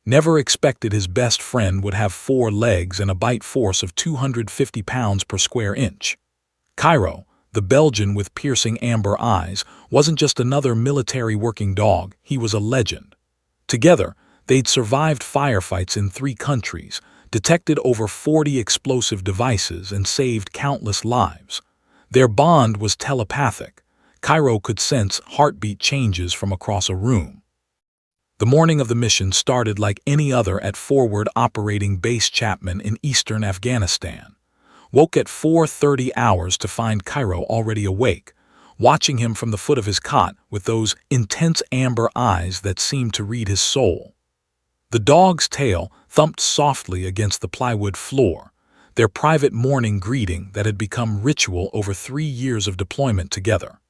Never expected his best friend would have 4 legs and a bite force of 250 pounds per square inch. Cairo, the Belgian with piercing amber eyes, wasn't just another military working dog, he was a legend. Together, they'd survived firefights in 3 countries, detected over 40 explosive devices, and saved countless lives. Their bond was telepathic. Cairo could sense heartbeat changes from across a room. The morning of the mission started like any other at Forward Operating Base Chapman in eastern Afghanistan. Woke at 4:30 hours to find Cairo already awake, watching him from the foot of his cot with those intense amber eyes that seemed to read his soul. The dog's tail thumped softly against the plywood floor, their private morning greeting that had become ritual over 3 years of deployment together.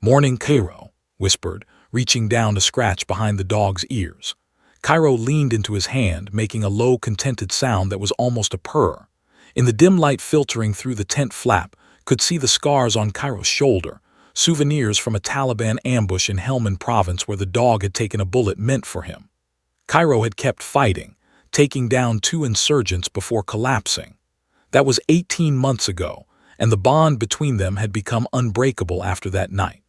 "Morning, Cairo," whispered, reaching down to scratch behind the dog's ears. Cairo leaned into his hand, making a low, contented sound that was almost a purr. In the dim light filtering through the tent flap, could see the scars on Cairo's shoulder, souvenirs from a Taliban ambush in Helmand province where the dog had taken a bullet meant for him. Cairo had kept fighting, taking down 2 insurgents before collapsing. That was 18 months ago, and the bond between them had become unbreakable after that night.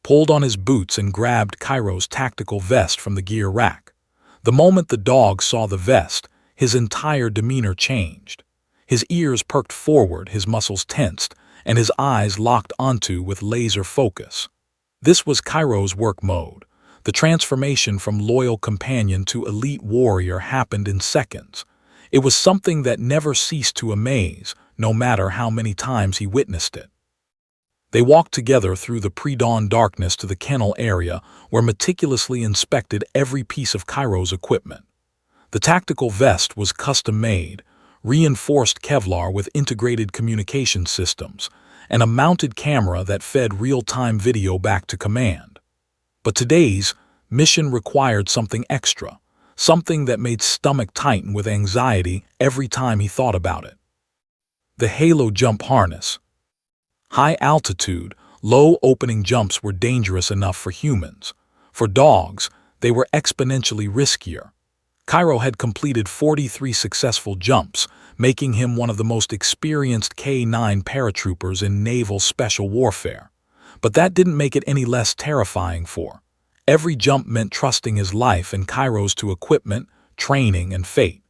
Pulled on his boots and grabbed Cairo's tactical vest from the gear rack. The moment the dog saw the vest, his entire demeanor changed. His ears perked forward, his muscles tensed, and his eyes locked onto with laser focus. This was Cairo's work mode. The transformation from loyal companion to elite warrior happened in seconds. It was something that never ceased to amaze, no matter how many times he witnessed it. They walked together through the pre-dawn darkness to the kennel area where meticulously inspected every piece of Cairo's equipment. The tactical vest was custom-made, reinforced Kevlar with integrated communication systems, and a mounted camera that fed real-time video back to command. But today's mission required something extra, something that made stomach tighten with anxiety every time he thought about it. The Halo jump harness. High altitude, low opening jumps were dangerous enough for humans. For dogs, they were exponentially riskier. Cairo had completed 43 successful jumps, making him one of the most experienced K-9 paratroopers in naval special warfare. But that didn't make it any less terrifying for. Every jump meant trusting his life and Cairo's to equipment, training, and fate.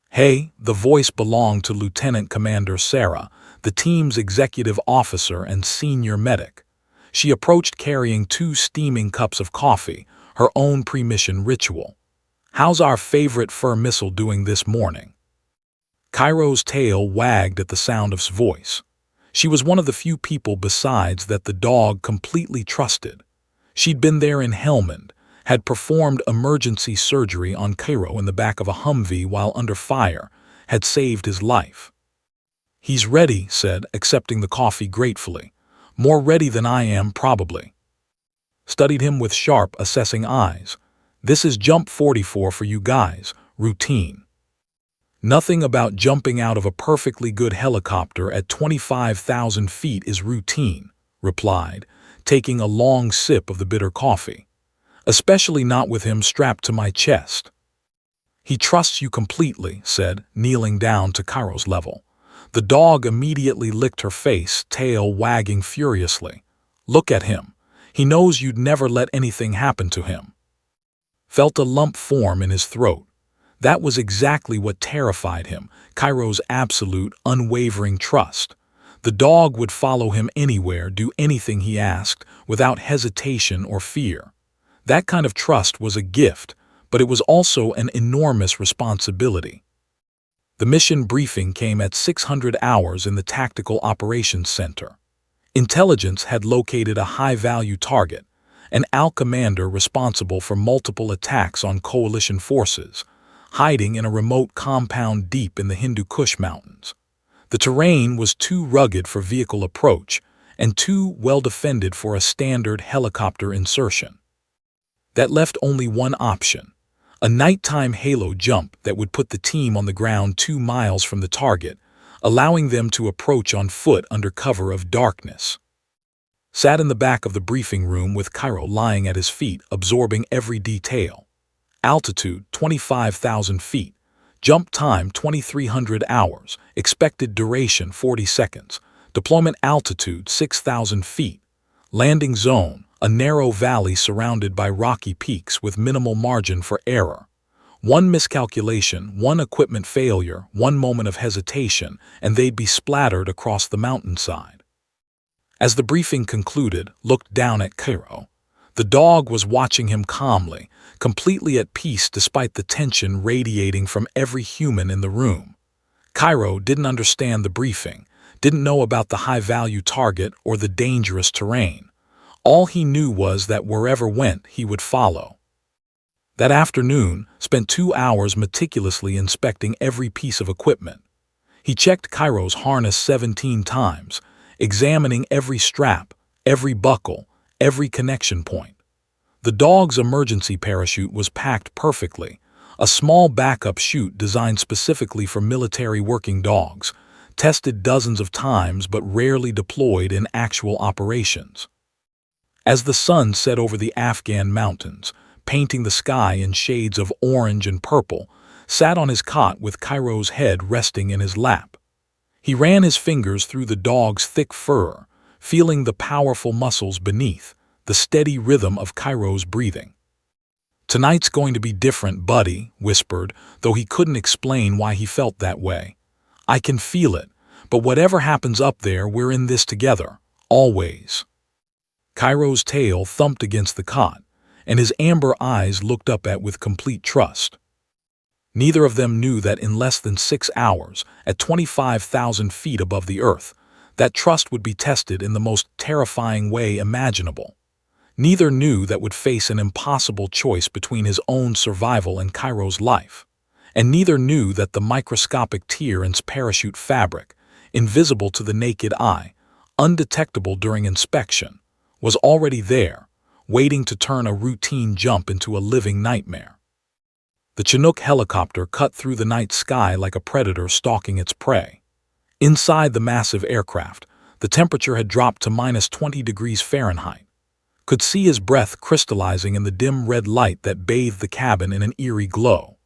"Hey," the voice belonged to Lieutenant Commander Sarah, the team's executive officer and senior medic. She approached carrying 2 steaming cups of coffee, her own pre-mission ritual. "How's our favorite fur missile doing this morning?" Cairo's tail wagged at the sound of his voice. She was one of the few people besides that the dog completely trusted. She'd been there in Helmand, had performed emergency surgery on Cairo in the back of a Humvee while under fire, had saved his life. "He's ready," said, accepting the coffee gratefully. "More ready than I am, probably." Studied him with sharp, assessing eyes. "This is jump 44 for you guys, routine." "Nothing about jumping out of a perfectly good helicopter at 25,000 feet is routine," replied, taking a long sip of the bitter coffee. "Especially not with him strapped to my chest." "He trusts you completely," said, kneeling down to Cairo's level. The dog immediately licked her face, tail wagging furiously. "Look at him. He knows you'd never let anything happen to him." Felt a lump form in his throat. That was exactly what terrified him, Cairo's absolute, unwavering trust. The dog would follow him anywhere, do anything he asked, without hesitation or fear. That kind of trust was a gift, but it was also an enormous responsibility. The mission briefing came at 600 hours in the Tactical Operations Center. Intelligence had located a high-value target, an AL commander responsible for multiple attacks on coalition forces, hiding in a remote compound deep in the Hindu Kush Mountains. The terrain was too rugged for vehicle approach and too well-defended for a standard helicopter insertion. That left only one option: a nighttime halo jump that would put the team on the ground 2 miles from the target, allowing them to approach on foot under cover of darkness. Sat in the back of the briefing room with Cairo lying at his feet, absorbing every detail. Altitude 25,000 feet. Jump time 2,300 hours. Expected duration 40 seconds. Deployment altitude 6,000 feet. Landing zone, a narrow valley surrounded by rocky peaks with minimal margin for error. One miscalculation, one equipment failure, one moment of hesitation, and they'd be splattered across the mountainside. As the briefing concluded, looked down at Cairo. The dog was watching him calmly, completely at peace despite the tension radiating from every human in the room. Cairo didn't understand the briefing, didn't know about the high-value target or the dangerous terrain. All he knew was that wherever went, he would follow. That afternoon, spent 2 hours meticulously inspecting every piece of equipment. He checked Cairo's harness 17 times, examining every strap, every buckle, every connection point. The dog's emergency parachute was packed perfectly, a small backup chute designed specifically for military working dogs, tested dozens of times but rarely deployed in actual operations. As the sun set over the Afghan mountains, painting the sky in shades of orange and purple, sat on his cot with Cairo's head resting in his lap. He ran his fingers through the dog's thick fur, feeling the powerful muscles beneath, the steady rhythm of Cairo's breathing. "Tonight's going to be different, buddy," whispered, though he couldn't explain why he felt that way. "I can feel it, but whatever happens up there, we're in this together, always." Cairo's tail thumped against the cot, and his amber eyes looked up with complete trust. Neither of them knew that in less than 6 hours, at 25,000 feet above the earth, that trust would be tested in the most terrifying way imaginable. Neither knew that would face an impossible choice between his own survival and Cairo's life. And neither knew that the microscopic tear in parachute fabric, invisible to the naked eye, undetectable during inspection, was already there, waiting to turn a routine jump into a living nightmare. The Chinook helicopter cut through the night sky like a predator stalking its prey. Inside the massive aircraft, the temperature had dropped to -20 degrees Fahrenheit. Could see his breath crystallizing in the dim red light that bathed the cabin in an eerie glow.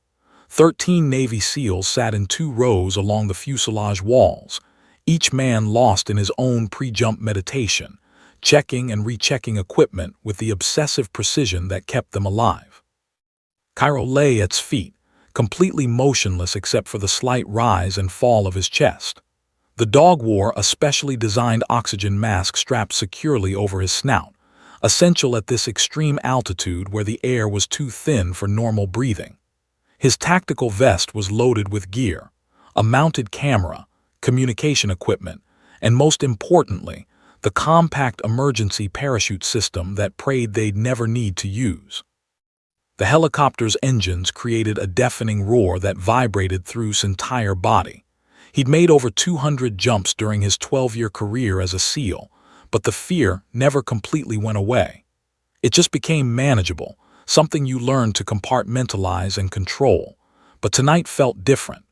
13 Navy SEALs sat in 2 rows along the fuselage walls, each man lost in his own pre-jump meditation, checking and rechecking equipment with the obsessive precision that kept them alive. Cairo lay at his feet, completely motionless except for the slight rise and fall of his chest. The dog wore a specially designed oxygen mask strapped securely over his snout, essential at this extreme altitude where the air was too thin for normal breathing. His tactical vest was loaded with gear, a mounted camera, communication equipment, and most importantly, the compact emergency parachute system that prayed they'd never need to use. The helicopter's engines created a deafening roar that vibrated through his entire body. He'd made over 200 jumps during his 12-year career as a SEAL, but the fear never completely went away. It just became manageable, something you learned to compartmentalize and control. But tonight felt different.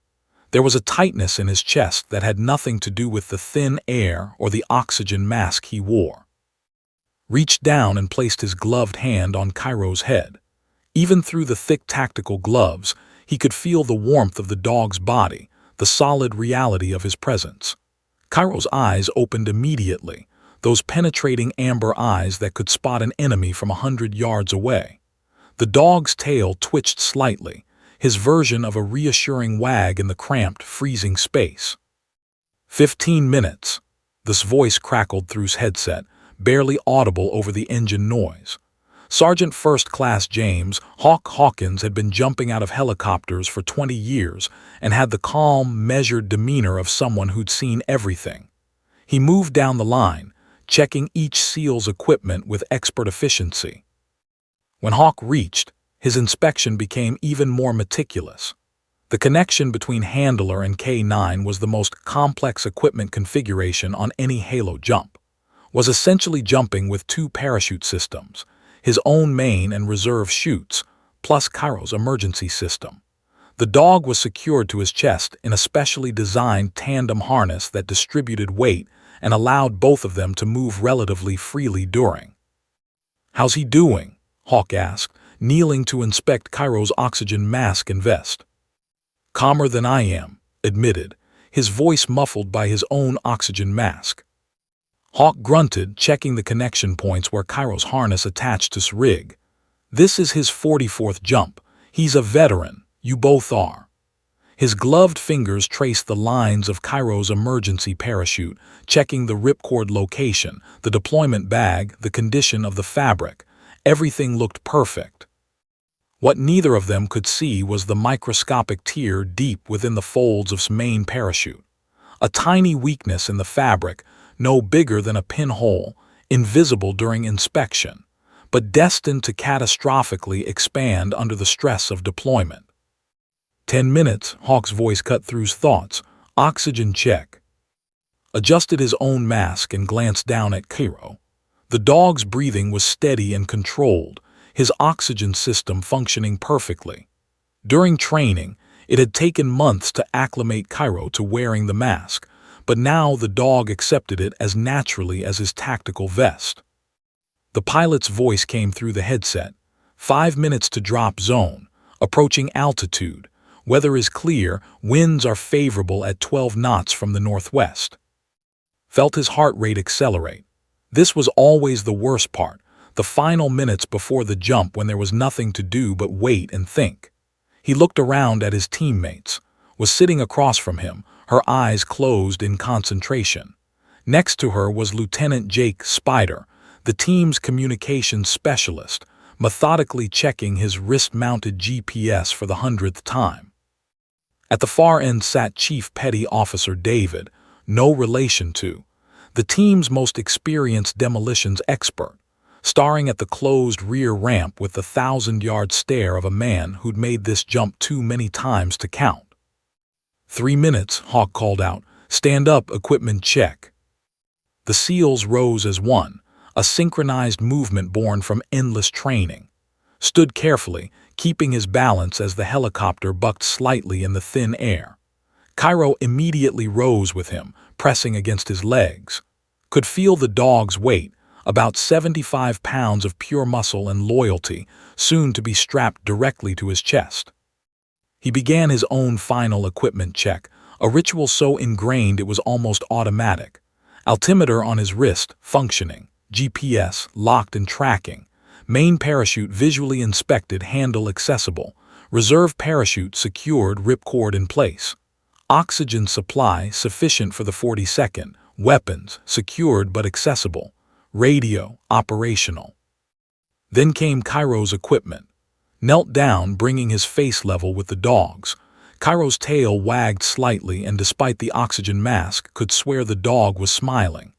There was a tightness in his chest that had nothing to do with the thin air or the oxygen mask he wore. Reached down and placed his gloved hand on Cairo's head. Even through the thick tactical gloves, he could feel the warmth of the dog's body, the solid reality of his presence. Cairo's eyes opened immediately, those penetrating amber eyes that could spot an enemy from 100 yards away. The dog's tail twitched slightly, his version of a reassuring wag in the cramped, freezing space. 15 minutes. This voice crackled through his headset, barely audible over the engine noise. Sergeant First Class James "Hawk" Hawkins had been jumping out of helicopters for 20 years and had the calm, measured demeanor of someone who'd seen everything. He moved down the line, checking each SEAL's equipment with expert efficiency. When Hawk reached, his inspection became even more meticulous. The connection between handler and K9 was the most complex equipment configuration on any Halo jump. Was essentially jumping with 2 parachute systems, his own main and reserve chutes, plus Cairo's emergency system. The dog was secured to his chest in a specially designed tandem harness that distributed weight and allowed both of them to move relatively freely during. "How's he doing?" Hawk asked, kneeling to inspect Cairo's oxygen mask and vest. "Calmer than I am," admitted, his voice muffled by his own oxygen mask. Hawk grunted, checking the connection points where Cairo's harness attached to his rig. "This is his 44th jump. He's a veteran. You both are." His gloved fingers traced the lines of Cairo's emergency parachute, checking the ripcord location, the deployment bag, the condition of the fabric. Everything looked perfect. What neither of them could see was the microscopic tear deep within the folds of his main parachute. A tiny weakness in the fabric, no bigger than a pinhole, invisible during inspection, but destined to catastrophically expand under the stress of deployment. 10 minutes, Hawk's voice cut through his thoughts. Oxygen check. Adjusted his own mask and glanced down at Cairo. The dog's breathing was steady and controlled, his oxygen system functioning perfectly. During training, it had taken months to acclimate Cairo to wearing the mask, but now the dog accepted it as naturally as his tactical vest. The pilot's voice came through the headset. 5 minutes to drop zone. Approaching altitude. Weather is clear, winds are favorable at 12 knots from the northwest. Felt his heart rate accelerate. This was always the worst part, the final minutes before the jump when there was nothing to do but wait and think. He looked around at his teammates, was sitting across from him, her eyes closed in concentration. Next to her was Lieutenant Jake Spider, the team's communications specialist, methodically checking his wrist-mounted GPS for the 100th time. At the far end sat Chief Petty Officer David, no relation to, the team's most experienced demolitions expert, staring at the closed rear ramp with the 1,000-yard stare of a man who'd made this jump too many times to count. 3 minutes, Hawk called out. Stand up, equipment check. The SEALs rose as one, a synchronized movement born from endless training. Stood carefully, keeping his balance as the helicopter bucked slightly in the thin air. Cairo immediately rose with him, pressing against his legs. Could feel the dog's weight, about 75 pounds of pure muscle and loyalty, soon to be strapped directly to his chest. He began his own final equipment check, a ritual so ingrained it was almost automatic. Altimeter on his wrist, functioning. GPS, locked and tracking. Main parachute visually inspected, handle accessible. Reserve parachute secured, ripcord in place. Oxygen supply sufficient for the 42nd. Weapons secured but accessible. Radio operational. Then came Cairo's equipment. Knelt down, bringing his face level with the dog's. Cairo's tail wagged slightly, and despite the oxygen mask, could swear the dog was smiling.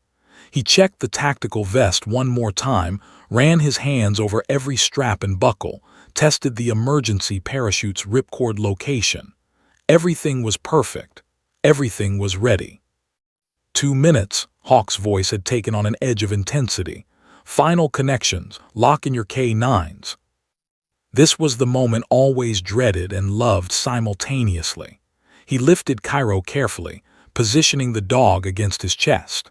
He checked the tactical vest one more time, ran his hands over every strap and buckle, tested the emergency parachute's ripcord location. Everything was perfect. Everything was ready. 2 minutes, Hawk's voice had taken on an edge of intensity. Final connections, lock in your K9s. This was the moment always dreaded and loved simultaneously. He lifted Cairo carefully, positioning the dog against his chest.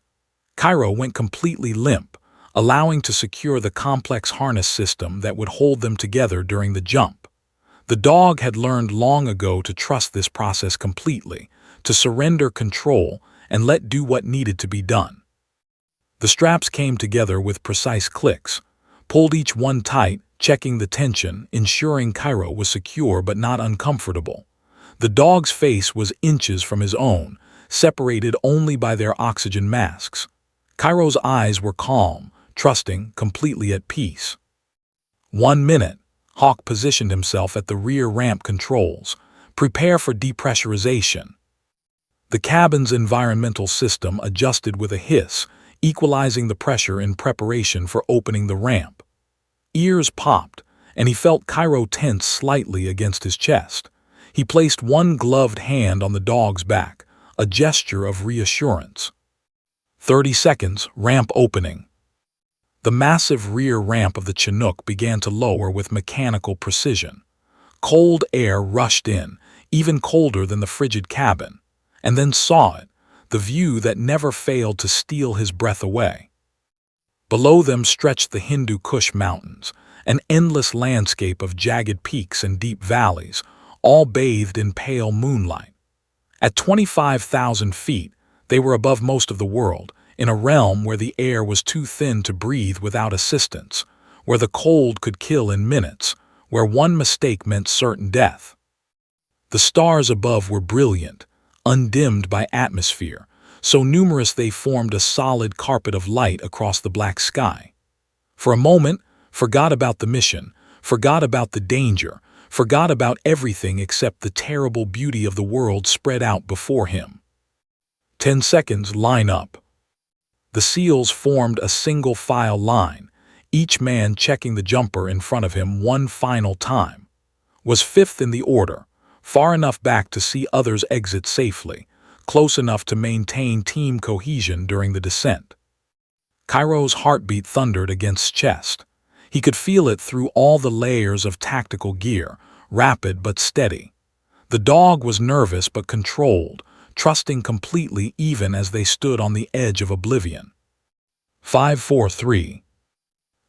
Cairo went completely limp, allowing to secure the complex harness system that would hold them together during the jump. The dog had learned long ago to trust this process completely, to surrender control and let do what needed to be done. The straps came together with precise clicks, pulled each one tight, checking the tension, ensuring Cairo was secure but not uncomfortable. The dog's face was inches from his own, separated only by their oxygen masks. Cairo's eyes were calm, trusting, completely at peace. 1 minute, Hawk positioned himself at the rear ramp controls. Prepare for depressurization. The cabin's environmental system adjusted with a hiss, equalizing the pressure in preparation for opening the ramp. Ears popped, and he felt Cairo tense slightly against his chest. He placed one gloved hand on the dog's back, a gesture of reassurance. 30 seconds, ramp opening. The massive rear ramp of the Chinook began to lower with mechanical precision. Cold air rushed in, even colder than the frigid cabin, and then saw it, the view that never failed to steal his breath away. Below them stretched the Hindu Kush Mountains, an endless landscape of jagged peaks and deep valleys, all bathed in pale moonlight. At 25,000 feet, they were above most of the world, in a realm where the air was too thin to breathe without assistance, where the cold could kill in minutes, where one mistake meant certain death. The stars above were brilliant, undimmed by atmosphere, so numerous they formed a solid carpet of light across the black sky. For a moment, forgot about the mission, forgot about the danger, forgot about everything except the terrible beauty of the world spread out before him. 10 seconds, line up. The SEALs formed a single file line, each man checking the jumper in front of him one final time. Was fifth in the order, far enough back to see others exit safely, close enough to maintain team cohesion during the descent. Cairo's heartbeat thundered against his chest. He could feel it through all the layers of tactical gear, rapid but steady. The dog was nervous but controlled, trusting completely even as they stood on the edge of oblivion. 5-4-3.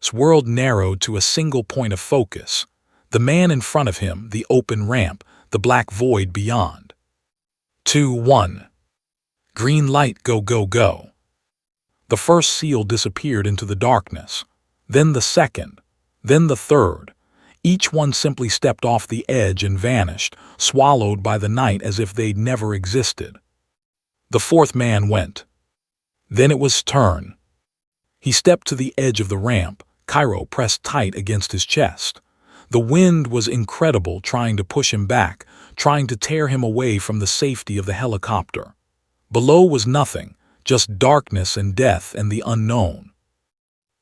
His world narrowed to a single point of focus. The man in front of him, the open ramp, the black void beyond. 2-1. Green light, go, go, go. The first SEAL disappeared into the darkness, then the second, then the third. Each one simply stepped off the edge and vanished, swallowed by the night as if they'd never existed. The fourth man went. Then it was his turn. He stepped to the edge of the ramp, Cairo pressed tight against his chest. The wind was incredible, trying to push him back, trying to tear him away from the safety of the helicopter. Below was nothing, just darkness and death and the unknown.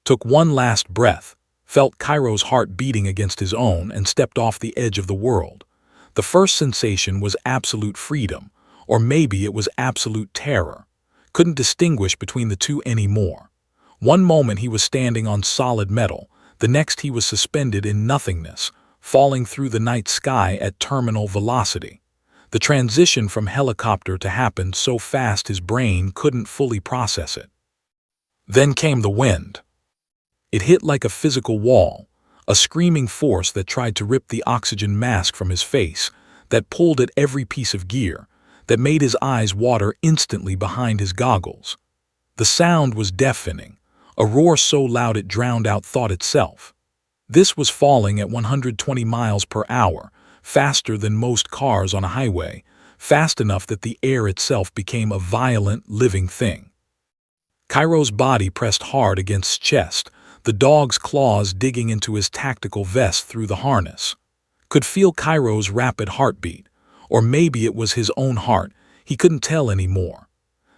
Took one last breath, felt Cairo's heart beating against his own, and stepped off the edge of the world. The first sensation was absolute freedom, or maybe it was absolute terror. Couldn't distinguish between the two anymore. One moment he was standing on solid metal, the next he was suspended in nothingness, falling through the night sky at terminal velocity. The transition from helicopter to happened so fast his brain couldn't fully process it. Then came the wind. It hit like a physical wall, a screaming force that tried to rip the oxygen mask from his face, that pulled at every piece of gear, that made his eyes water instantly behind his goggles. The sound was deafening, a roar so loud it drowned out thought itself. This was falling at 120 miles per hour, faster than most cars on a highway, fast enough that the air itself became a violent, living thing. Cairo's body pressed hard against his chest, the dog's claws digging into his tactical vest through the harness. Could feel Cairo's rapid heartbeat, or maybe it was his own heart, he couldn't tell anymore.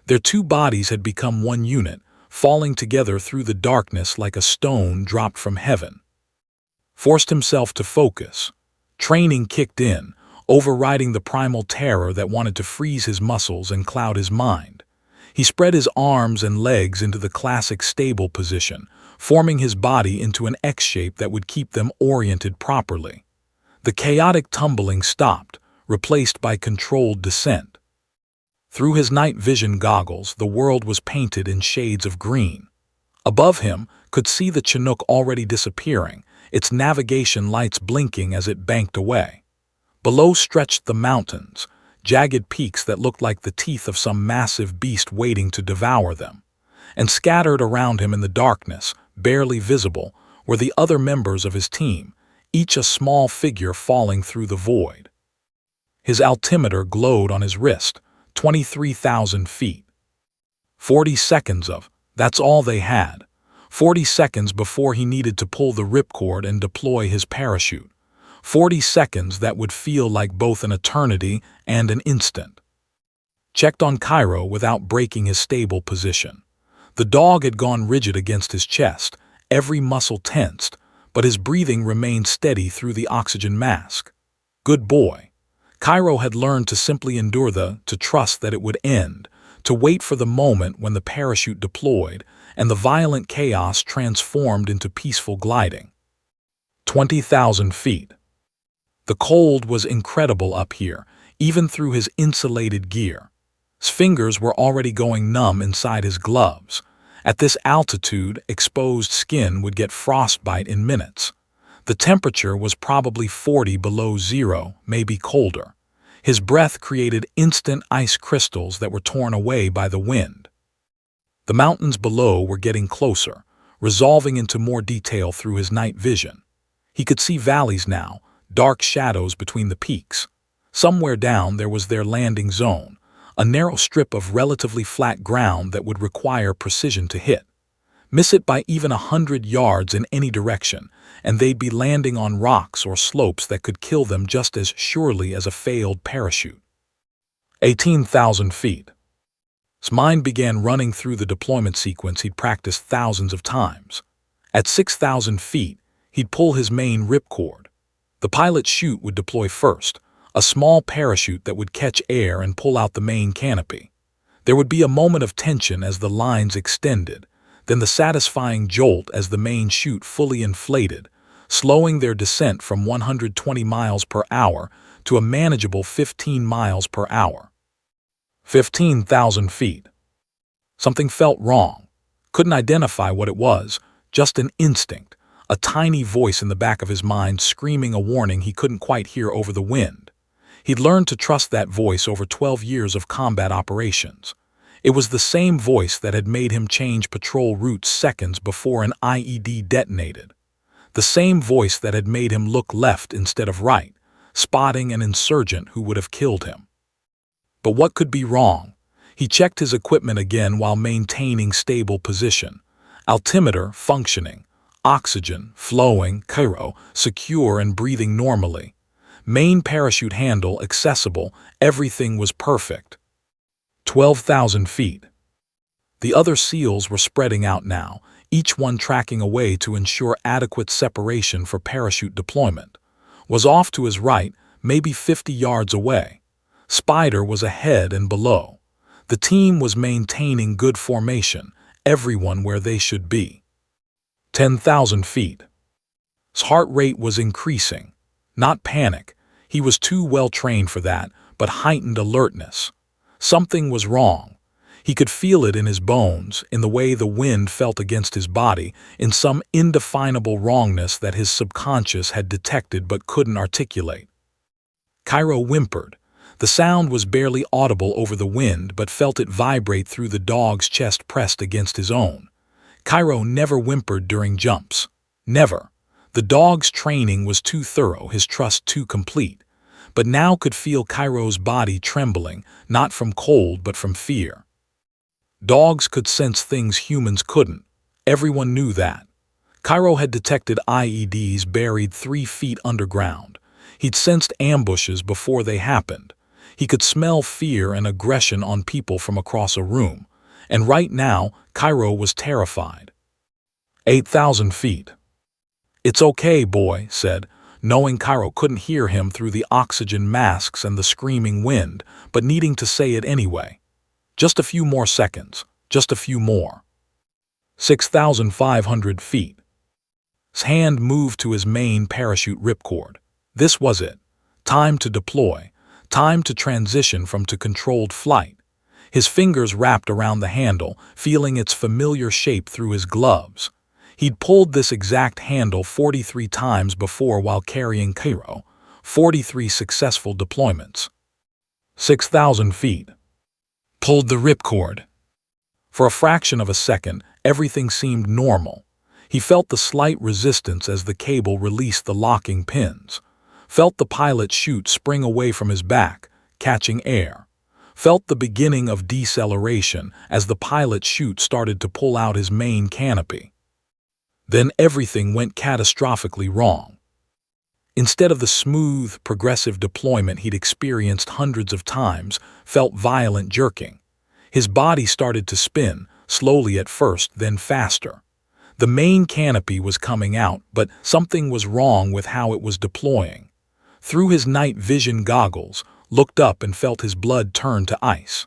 Their two bodies had become one unit, falling together through the darkness like a stone dropped from heaven. Forced himself to focus. Training kicked in, overriding the primal terror that wanted to freeze his muscles and cloud his mind. He spread his arms and legs into the classic stable position, forming his body into an X shape that would keep them oriented properly. The chaotic tumbling stopped, replaced by controlled descent. Through his night vision goggles, the world was painted in shades of green. Above him, could see the Chinook already disappearing, its navigation lights blinking as it banked away. Below stretched the mountains, jagged peaks that looked like the teeth of some massive beast waiting to devour them. And scattered around him in the darkness, barely visible, were the other members of his team, each a small figure falling through the void. His altimeter glowed on his wrist, 23,000 feet. 40 seconds of, that's all they had. 40 seconds before he needed to pull the ripcord and deploy his parachute. 40 seconds that would feel like both an eternity and an instant. Checked on Cairo without breaking his stable position. The dog had gone rigid against his chest, every muscle tensed, but his breathing remained steady through the oxygen mask. Good boy. Cairo had learned to simply endure to trust that it would end, to wait for the moment when the parachute deployed and the violent chaos transformed into peaceful gliding. 20,000 feet. The cold was incredible up here, even through his insulated gear. His fingers were already going numb inside his gloves. At this altitude, exposed skin would get frostbite in minutes. The temperature was probably 40 below zero, maybe colder. His breath created instant ice crystals that were torn away by the wind. The mountains below were getting closer, resolving into more detail through his night vision. He could see valleys now, dark shadows between the peaks. Somewhere down there was their landing zone, a narrow strip of relatively flat ground that would require precision to hit. Miss it by even 100 yards in any direction, and they'd be landing on rocks or slopes that could kill them just as surely as a failed parachute. 18,000 feet. His mind began running through the deployment sequence he'd practiced thousands of times. At 6,000 feet, he'd pull his main ripcord. The pilot's chute would deploy first, a small parachute that would catch air and pull out the main canopy. There would be a moment of tension as the lines extended, then the satisfying jolt as the main chute fully inflated, slowing their descent from 120 miles per hour to a manageable 15 miles per hour. 15,000 feet. Something felt wrong. Couldn't identify what it was, just an instinct, a tiny voice in the back of his mind screaming a warning he couldn't quite hear over the wind. He'd learned to trust that voice over 12 years of combat operations. It was the same voice that had made him change patrol routes seconds before an IED detonated. The same voice that had made him look left instead of right, spotting an insurgent who would have killed him. But what could be wrong? He checked his equipment again while maintaining stable position. Altimeter functioning, oxygen flowing, Cairo secure and breathing normally. Main parachute handle accessible, everything was perfect. 12,000 feet. The other SEALs were spreading out now, each one tracking away to ensure adequate separation for parachute deployment. Was off to his right, maybe 50 yards away. Spider was ahead and below. The team was maintaining good formation, everyone where they should be. 10,000 feet. His heart rate was increasing. Not panic. He was too well trained for that, but heightened alertness. Something was wrong. He could feel it in his bones, in the way the wind felt against his body, in some indefinable wrongness that his subconscious had detected but couldn't articulate. Cairo whimpered. The sound was barely audible over the wind, but felt it vibrate through the dog's chest pressed against his own. Cairo never whimpered during jumps. Never. The dog's training was too thorough, his trust too complete. But now could feel Cairo's body trembling, not from cold but from fear. Dogs could sense things humans couldn't. Everyone knew that. Cairo had detected IEDs buried 3 feet underground. He'd sensed ambushes before they happened. He could smell fear and aggression on people from across a room. And right now, Cairo was terrified. 8,000 feet. "It's okay, boy," said, knowing Cairo couldn't hear him through the oxygen masks and the screaming wind, but needing to say it anyway. Just a few more seconds, just a few more. 6,500 feet. His hand moved to his main parachute ripcord. This was it. Time to deploy. Time to transition to controlled flight. His fingers wrapped around the handle, feeling its familiar shape through his gloves. He'd pulled this exact handle 43 times before while carrying Cairo, 43 successful deployments. 6,000 feet. Pulled the ripcord. For a fraction of a second, everything seemed normal. He felt the slight resistance as the cable released the locking pins. Felt the pilot's chute spring away from his back, catching air. Felt the beginning of deceleration as the pilot's chute started to pull out his main canopy. Then everything went catastrophically wrong. Instead of the smooth, progressive deployment he'd experienced hundreds of times, felt violent jerking. His body started to spin, slowly at first, then faster. The main canopy was coming out, but something was wrong with how it was deploying. Through his night vision goggles, looked up and felt his blood turn to ice.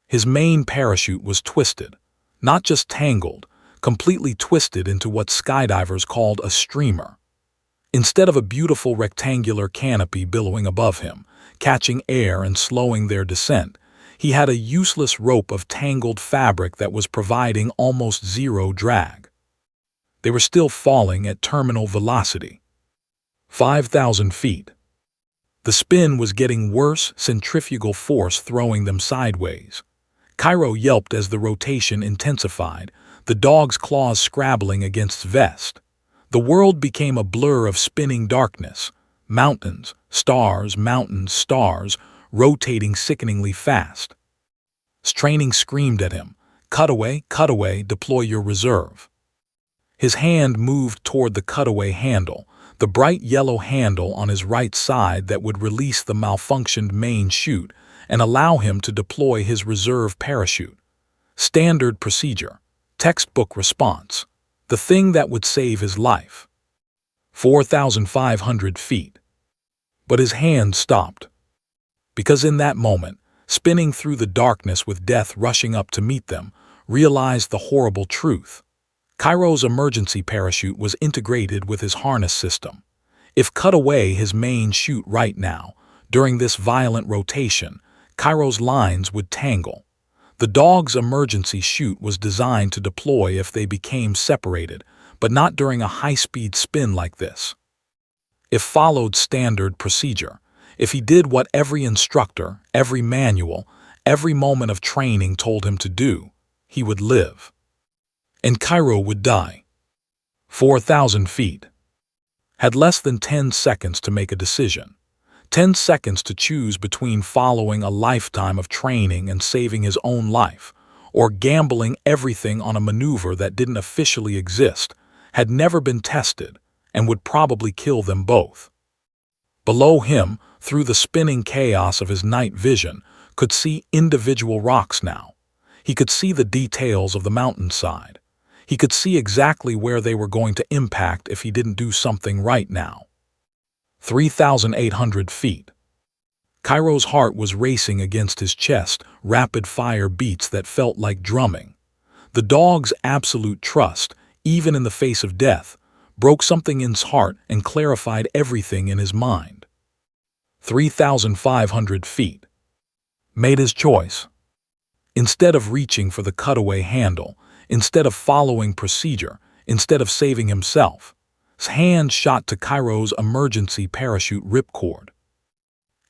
His main parachute was twisted, not just tangled, completely twisted into what skydivers called a streamer. Instead of a beautiful rectangular canopy billowing above him, catching air and slowing their descent, he had a useless rope of tangled fabric that was providing almost zero drag. They were still falling at terminal velocity. 5,000 feet. The spin was getting worse, centrifugal force throwing them sideways. Cairo yelped as the rotation intensified, the dog's claws scrabbling against his vest. The world became a blur of spinning darkness. Mountains, stars, rotating sickeningly fast. Straining screamed at him, cut away, deploy your reserve." His hand moved toward the cutaway handle, the bright yellow handle on his right side that would release the malfunctioned main chute and allow him to deploy his reserve parachute. Standard procedure, textbook response, the thing that would save his life. 4,500 feet. But his hand stopped. Because in that moment, spinning through the darkness with death rushing up to meet them, realized the horrible truth. Cairo's emergency parachute was integrated with his harness system. If cut away his main chute right now, during this violent rotation, Cairo's lines would tangle. The dog's emergency chute was designed to deploy if they became separated, but not during a high-speed spin like this. If followed standard procedure, if he did what every instructor, every manual, every moment of training told him to do, he would live. And Cairo would die. 4,000 feet. Had less than 10 seconds to make a decision. 10 seconds to choose between following a lifetime of training and saving his own life, or gambling everything on a maneuver that didn't officially exist, had never been tested, and would probably kill them both. Below him, through the spinning chaos of his night vision, could see individual rocks now. He could see the details of the mountainside. He could see exactly where they were going to impact if he didn't do something right now. 3,800 feet. Cairo's heart was racing against his chest, rapid-fire beats that felt like drumming. The dog's absolute trust, even in the face of death, broke something in his heart and clarified everything in his mind. 3,500 feet. Made his choice. Instead of reaching for the cutaway handle, instead of following procedure, instead of saving himself, his hand shot to Cairo's emergency parachute ripcord.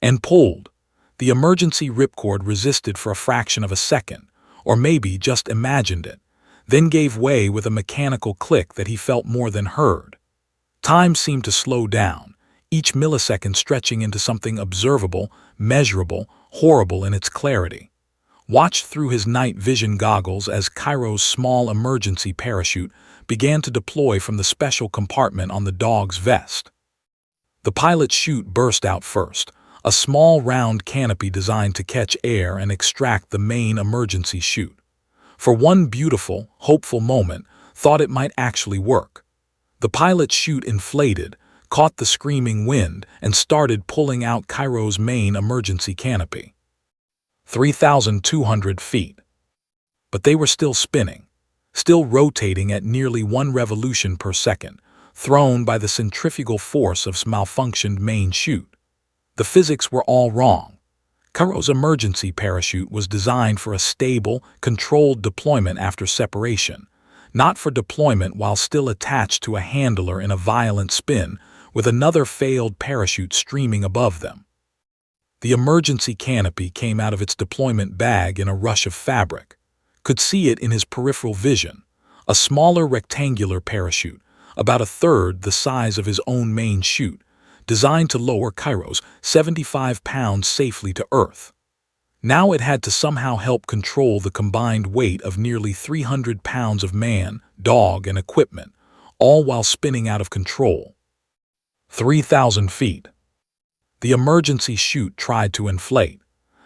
And pulled. The emergency ripcord resisted for a fraction of a second, or maybe just imagined it, then gave way with a mechanical click that he felt more than heard. Time seemed to slow down, each millisecond stretching into something observable, measurable, horrible in its clarity. Watched through his night vision goggles as Cairo's small emergency parachute began to deploy from the special compartment on the dog's vest. The pilot's chute burst out first, a small round canopy designed to catch air and extract the main emergency chute. For one beautiful, hopeful moment, thought it might actually work. The pilot's chute inflated, caught the screaming wind, and started pulling out Cairo's main emergency canopy. 3,200 feet. But they were still spinning, still rotating at nearly 1 revolution per second, thrown by the centrifugal force of malfunctioned main chute. The physics were all wrong. Cairo's emergency parachute was designed for a stable, controlled deployment after separation, not for deployment while still attached to a handler in a violent spin, with another failed parachute streaming above them. The emergency canopy came out of its deployment bag in a rush of fabric. Could see it in his peripheral vision, a smaller rectangular parachute, about a third the size of his own main chute, designed to lower Cairo's 75 pounds safely to Earth. Now it had to somehow help control the combined weight of nearly 300 pounds of man, dog, and equipment, all while spinning out of control. 3,000 feet. The emergency chute tried to inflate,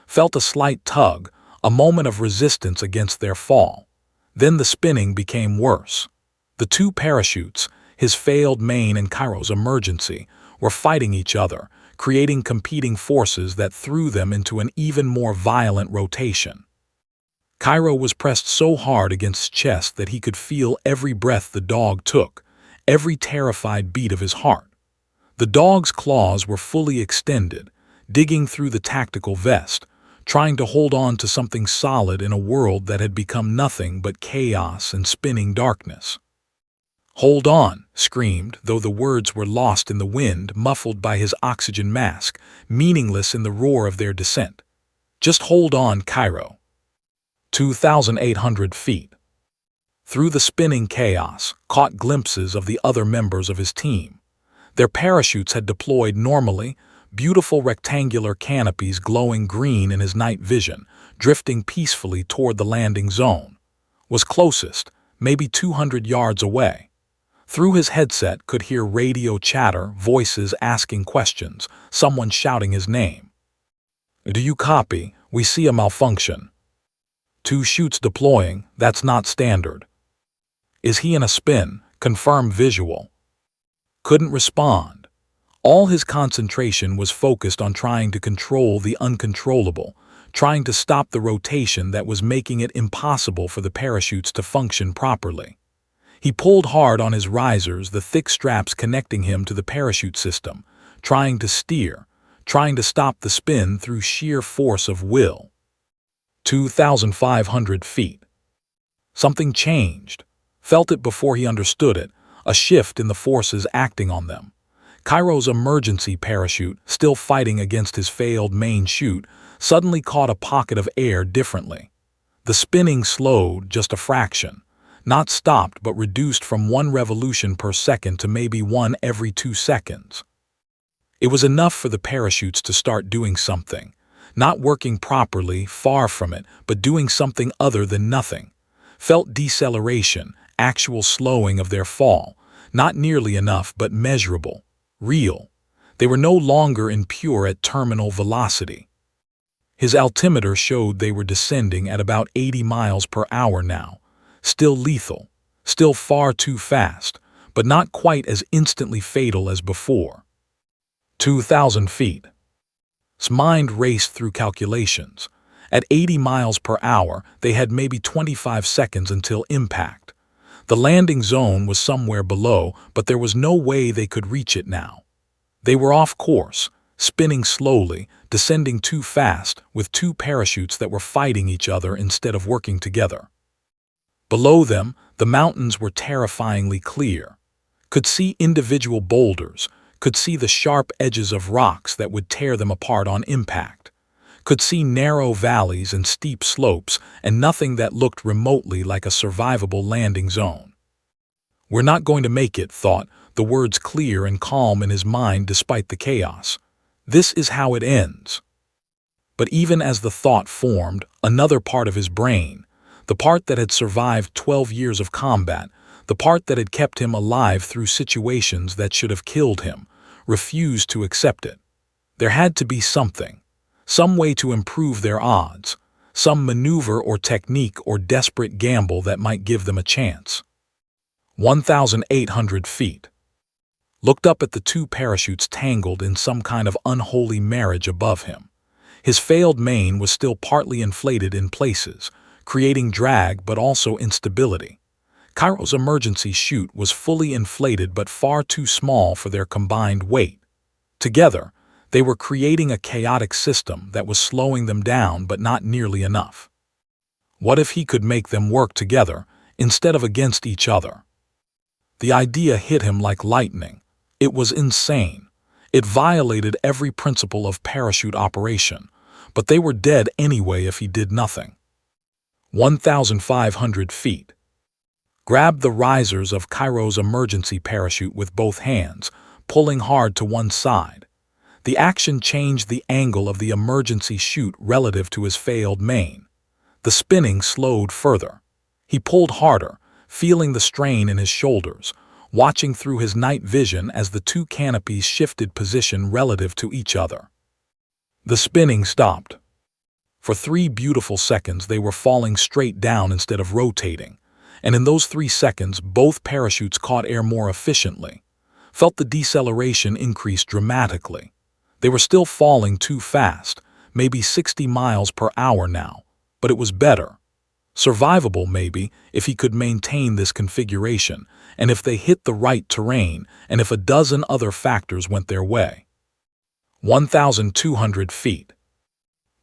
felt a slight tug, a moment of resistance against their fall. Then the spinning became worse. The two parachutes, his failed main and Cairo's emergency, were fighting each other, creating competing forces that threw them into an even more violent rotation. Cairo was pressed so hard against his chest that he could feel every breath the dog took, every terrified beat of his heart. The dog's claws were fully extended, digging through the tactical vest, trying to hold on to something solid in a world that had become nothing but chaos and spinning darkness. "Hold on," screamed, though the words were lost in the wind, muffled by his oxygen mask, meaningless in the roar of their descent. "Just hold on, Cairo." 2,800 feet. Through the spinning chaos, caught glimpses of the other members of his team. Their parachutes had deployed normally, beautiful rectangular canopies glowing green in his night vision, drifting peacefully toward the landing zone. Was closest, maybe 200 yards away. Through his headset could hear radio chatter, voices asking questions, someone shouting his name. "Do you copy? We see a malfunction." "Two chutes deploying, that's not standard." "Is he in a spin? Confirm visual." Couldn't respond. All his concentration was focused on trying to control the uncontrollable, trying to stop the rotation that was making it impossible for the parachutes to function properly. He pulled hard on his risers, the thick straps connecting him to the parachute system, trying to steer, trying to stop the spin through sheer force of will. 2,500 feet. Something changed. Felt it before he understood it, a shift in the forces acting on them. Cairo's emergency parachute, still fighting against his failed main chute, suddenly caught a pocket of air differently. The spinning slowed just a fraction. Not stopped, but reduced from 1 revolution per second to maybe 1 every 2 seconds. It was enough for the parachutes to start doing something. Not working properly, far from it, but doing something other than nothing. Felt deceleration, actual slowing of their fall. Not nearly enough, but measurable. Real. They were no longer in pure at terminal velocity. His altimeter showed they were descending at about 80 miles per hour now. Still lethal, still far too fast, but not quite as instantly fatal as before. 2,000 feet. His mind raced through calculations. At 80 miles per hour, they had maybe 25 seconds until impact. The landing zone was somewhere below, but there was no way they could reach it now. They were off course, spinning slowly, descending too fast, with 2 parachutes that were fighting each other instead of working together. Below them, the mountains were terrifyingly clear. Could see individual boulders, could see the sharp edges of rocks that would tear them apart on impact. Could see narrow valleys and steep slopes, and nothing that looked remotely like a survivable landing zone. "We're not going to make it," thought, the words clear and calm in his mind despite the chaos. "This is how it ends." But even as the thought formed, another part of his brain, the part that had survived 12 years of combat, the part that had kept him alive through situations that should have killed him, refused to accept it. There had to be something, some way to improve their odds, some maneuver or technique or desperate gamble that might give them a chance. 1,800 feet. Looked up at the 2 parachutes tangled in some kind of unholy marriage above him. His failed main was still partly inflated in places, creating drag but also instability. Cairo's emergency chute was fully inflated but far too small for their combined weight. Together, they were creating a chaotic system that was slowing them down but not nearly enough. What if he could make them work together instead of against each other? The idea hit him like lightning. It was insane. It violated every principle of parachute operation, but they were dead anyway if he did nothing. 1,500 feet. Grabbed the risers of Cairo's emergency parachute with both hands, pulling hard to one side. The action changed the angle of the emergency chute relative to his failed main. The spinning slowed further. He pulled harder, feeling the strain in his shoulders, watching through his night vision as the 2 canopies shifted position relative to each other. The spinning stopped. For 3 beautiful seconds they were falling straight down instead of rotating, and in those 3 seconds both parachutes caught air more efficiently. Felt the deceleration increase dramatically. They were still falling too fast, maybe 60 miles per hour now, but it was better. Survivable maybe, if he could maintain this configuration, and if they hit the right terrain, and if a dozen other factors went their way. 1,200 feet.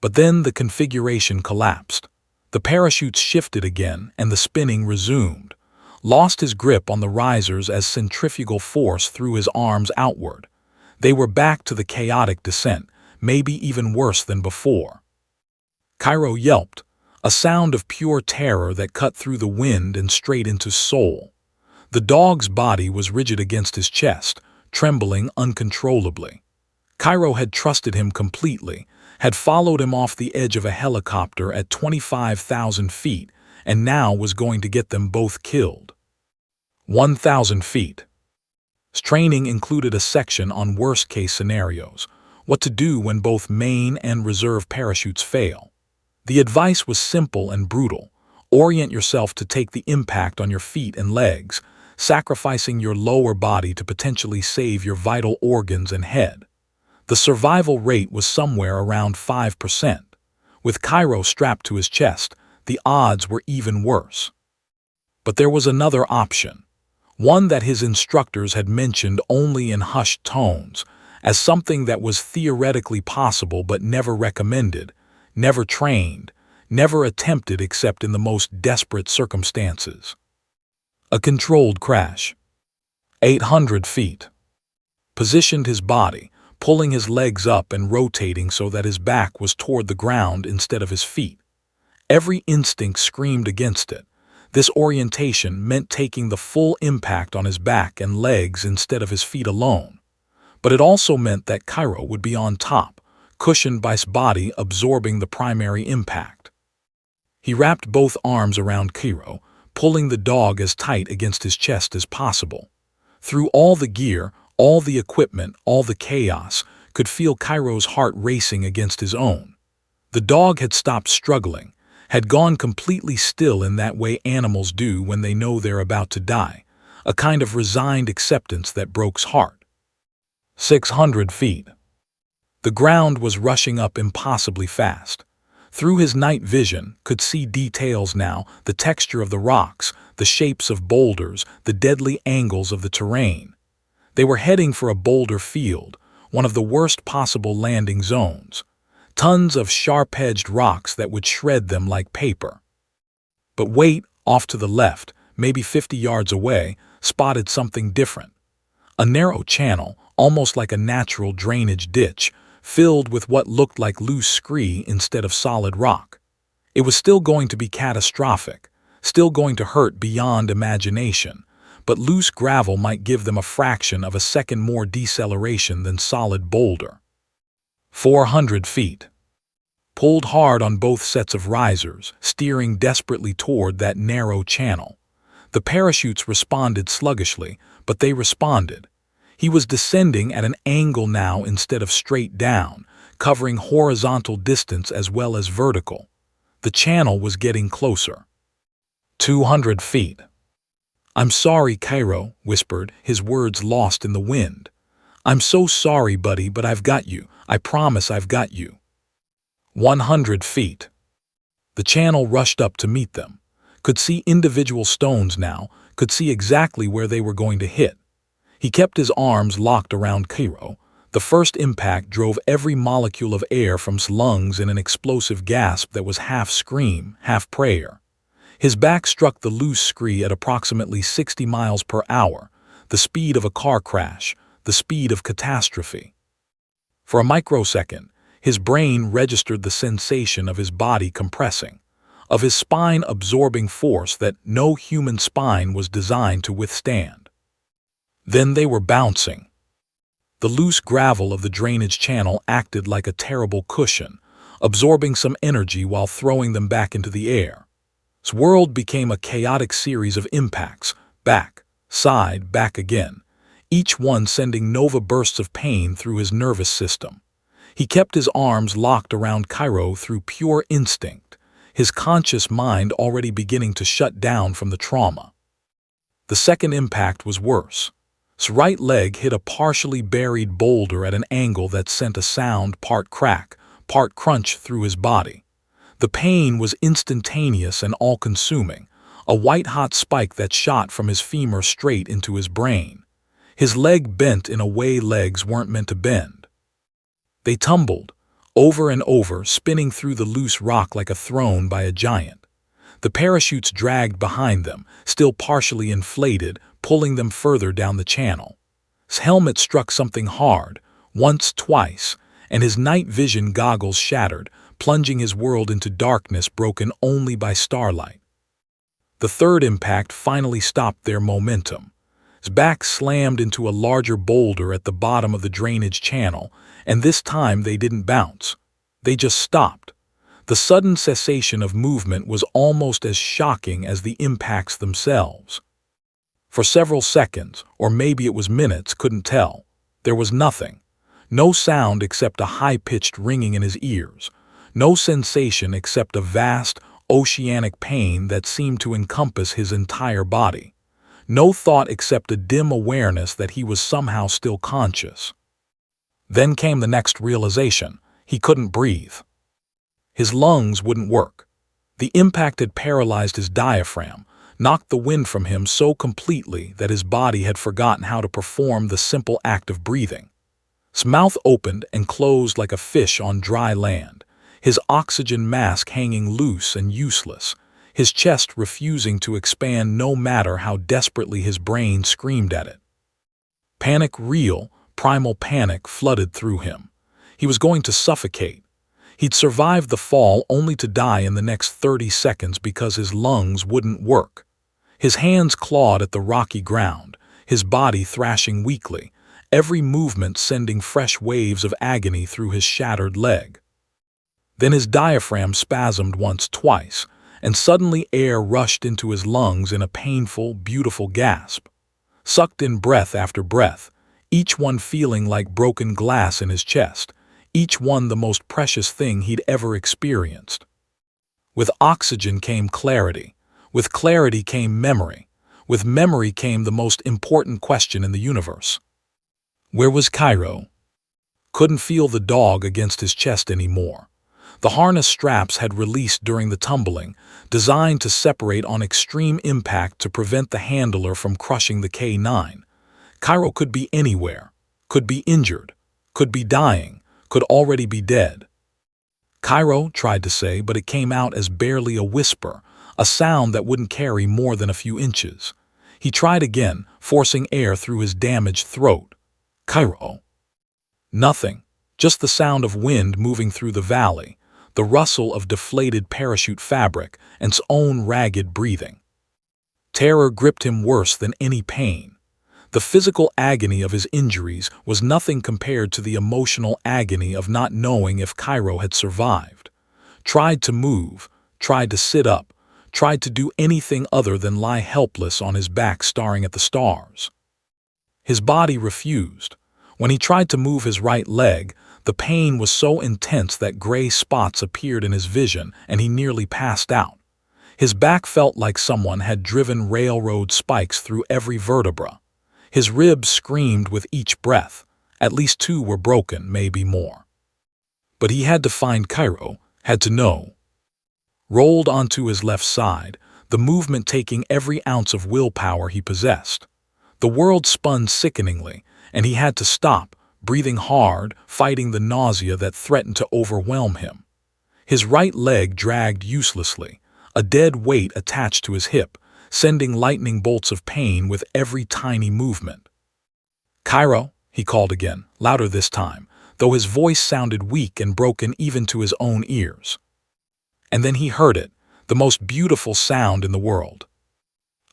But then the configuration collapsed. The parachutes shifted again, and the spinning resumed. lost his grip on the risers as centrifugal force threw his arms outward. They were back to the chaotic descent, maybe even worse than before. Cairo yelped, a sound of pure terror that cut through the wind and straight into his soul. The dog's body was rigid against his chest, trembling uncontrollably. Cairo had trusted him completely, had followed him off the edge of a helicopter at 25,000 feet, and now was going to get them both killed. 1,000 feet. His training included a section on worst-case scenarios, what to do when both main and reserve parachutes fail. The advice was simple and brutal. Orient yourself to take the impact on your feet and legs, sacrificing your lower body to potentially save your vital organs and head. The survival rate was somewhere around 5%. With Cairo strapped to his chest, the odds were even worse. But there was another option, one that his instructors had mentioned only in hushed tones, as something that was theoretically possible but never recommended, never trained, never attempted except in the most desperate circumstances. A controlled crash. 800 feet. Positioned his body, pulling his legs up and rotating so that his back was toward the ground instead of his feet. Every instinct screamed against it. This orientation meant taking the full impact on his back and legs instead of his feet alone. But it also meant that Cairo would be on top, cushioned by his body absorbing the primary impact. He wrapped both arms around Cairo, pulling the dog as tight against his chest as possible. Through all the gear, all the equipment, all the chaos, could feel Cairo's heart racing against his own. The dog had stopped struggling, had gone completely still in that way animals do when they know they're about to die, a kind of resigned acceptance that broke his heart. 600 feet. The ground was rushing up impossibly fast. Through his night vision, could see details now, the texture of the rocks, the shapes of boulders, the deadly angles of the terrain. They were heading for a boulder field, one of the worst possible landing zones. Tons of sharp-edged rocks that would shred them like paper. But wait, off to the left, maybe 50 yards away, spotted something different. A narrow channel, almost like a natural drainage ditch, filled with what looked like loose scree instead of solid rock. It was still going to be catastrophic, still going to hurt beyond imagination, but loose gravel might give them a fraction of a second more deceleration than solid boulder. 400 feet. Pulled hard on both sets of risers, steering desperately toward that narrow channel. The parachutes responded sluggishly, but they responded. He was descending at an angle now instead of straight down, covering horizontal distance as well as vertical. The channel was getting closer. 200 feet. "I'm sorry, Cairo," whispered, his words lost in the wind. "I'm so sorry, buddy, but I've got you. I promise I've got you." 100 feet. The channel rushed up to meet them. Could see individual stones now, could see exactly where they were going to hit. He kept his arms locked around Cairo. The first impact drove every molecule of air from his lungs in an explosive gasp that was half scream, half prayer. His back struck the loose scree at approximately 60 miles per hour, the speed of a car crash, the speed of catastrophe. For a microsecond, his brain registered the sensation of his body compressing, of his spine absorbing force that no human spine was designed to withstand. Then they were bouncing. The loose gravel of the drainage channel acted like a terrible cushion, absorbing some energy while throwing them back into the air. His world became a chaotic series of impacts, back, side, back again, each one sending nova bursts of pain through his nervous system. He kept his arms locked around Cairo through pure instinct, his conscious mind already beginning to shut down from the trauma. The second impact was worse. His right leg hit a partially buried boulder at an angle that sent a sound part crack, part crunch through his body. The pain was instantaneous and all-consuming, a white-hot spike that shot from his femur straight into his brain. His leg bent in a way legs weren't meant to bend. They tumbled, over and over, spinning through the loose rock like a throne by a giant. The parachutes dragged behind them, still partially inflated, pulling them further down the channel. His helmet struck something hard, once, twice, and his night vision goggles shattered, plunging his world into darkness broken only by starlight. The third impact finally stopped their momentum. His back slammed into a larger boulder at the bottom of the drainage channel, and this time they didn't bounce. They just stopped. The sudden cessation of movement was almost as shocking as the impacts themselves. For several seconds, or maybe it was minutes, couldn't tell, there was nothing. No sound except a high-pitched ringing in his ears. No sensation except a vast, oceanic pain that seemed to encompass his entire body. No thought except a dim awareness that he was somehow still conscious. Then came the next realization. He couldn't breathe. His lungs wouldn't work. The impact had paralyzed his diaphragm, knocked the wind from him so completely that his body had forgotten how to perform the simple act of breathing. His mouth opened and closed like a fish on dry land, his oxygen mask hanging loose and useless, his chest refusing to expand no matter how desperately his brain screamed at it. Panic, real, primal panic, flooded through him. He was going to suffocate. He'd survived the fall only to die in the next 30 seconds because his lungs wouldn't work. His hands clawed at the rocky ground, his body thrashing weakly, every movement sending fresh waves of agony through his shattered leg. Then his diaphragm spasmed once, twice, and suddenly air rushed into his lungs in a painful, beautiful gasp. Sucked in breath after breath, each one feeling like broken glass in his chest, each one the most precious thing he'd ever experienced. With oxygen came clarity. With clarity came memory. With memory came the most important question in the universe. Where was Cairo? Couldn't feel the dog against his chest anymore. The harness straps had released during the tumbling, designed to separate on extreme impact to prevent the handler from crushing the K9. Cairo could be anywhere, could be injured, could be dying, could already be dead. Cairo tried to say, but it came out as barely a whisper, a sound that wouldn't carry more than a few inches. He tried again, forcing air through his damaged throat. Cairo. Nothing, just the sound of wind moving through the valley, the rustle of deflated parachute fabric, and its own ragged breathing. Terror gripped him worse than any pain. The physical agony of his injuries was nothing compared to the emotional agony of not knowing if Cairo had survived. Tried to move, tried to sit up, tried to do anything other than lie helpless on his back staring at the stars. His body refused. When he tried to move his right leg, the pain was so intense that gray spots appeared in his vision and he nearly passed out. His back felt like someone had driven railroad spikes through every vertebra. His ribs screamed with each breath. At least 2 were broken, maybe more. But he had to find Cairo, had to know. Rolled onto his left side, the movement taking every ounce of willpower he possessed. The world spun sickeningly, and he had to stop, breathing hard, fighting the nausea that threatened to overwhelm him. His right leg dragged uselessly, a dead weight attached to his hip, sending lightning bolts of pain with every tiny movement. Cairo, he called again, louder this time, though his voice sounded weak and broken even to his own ears. And then he heard it, the most beautiful sound in the world.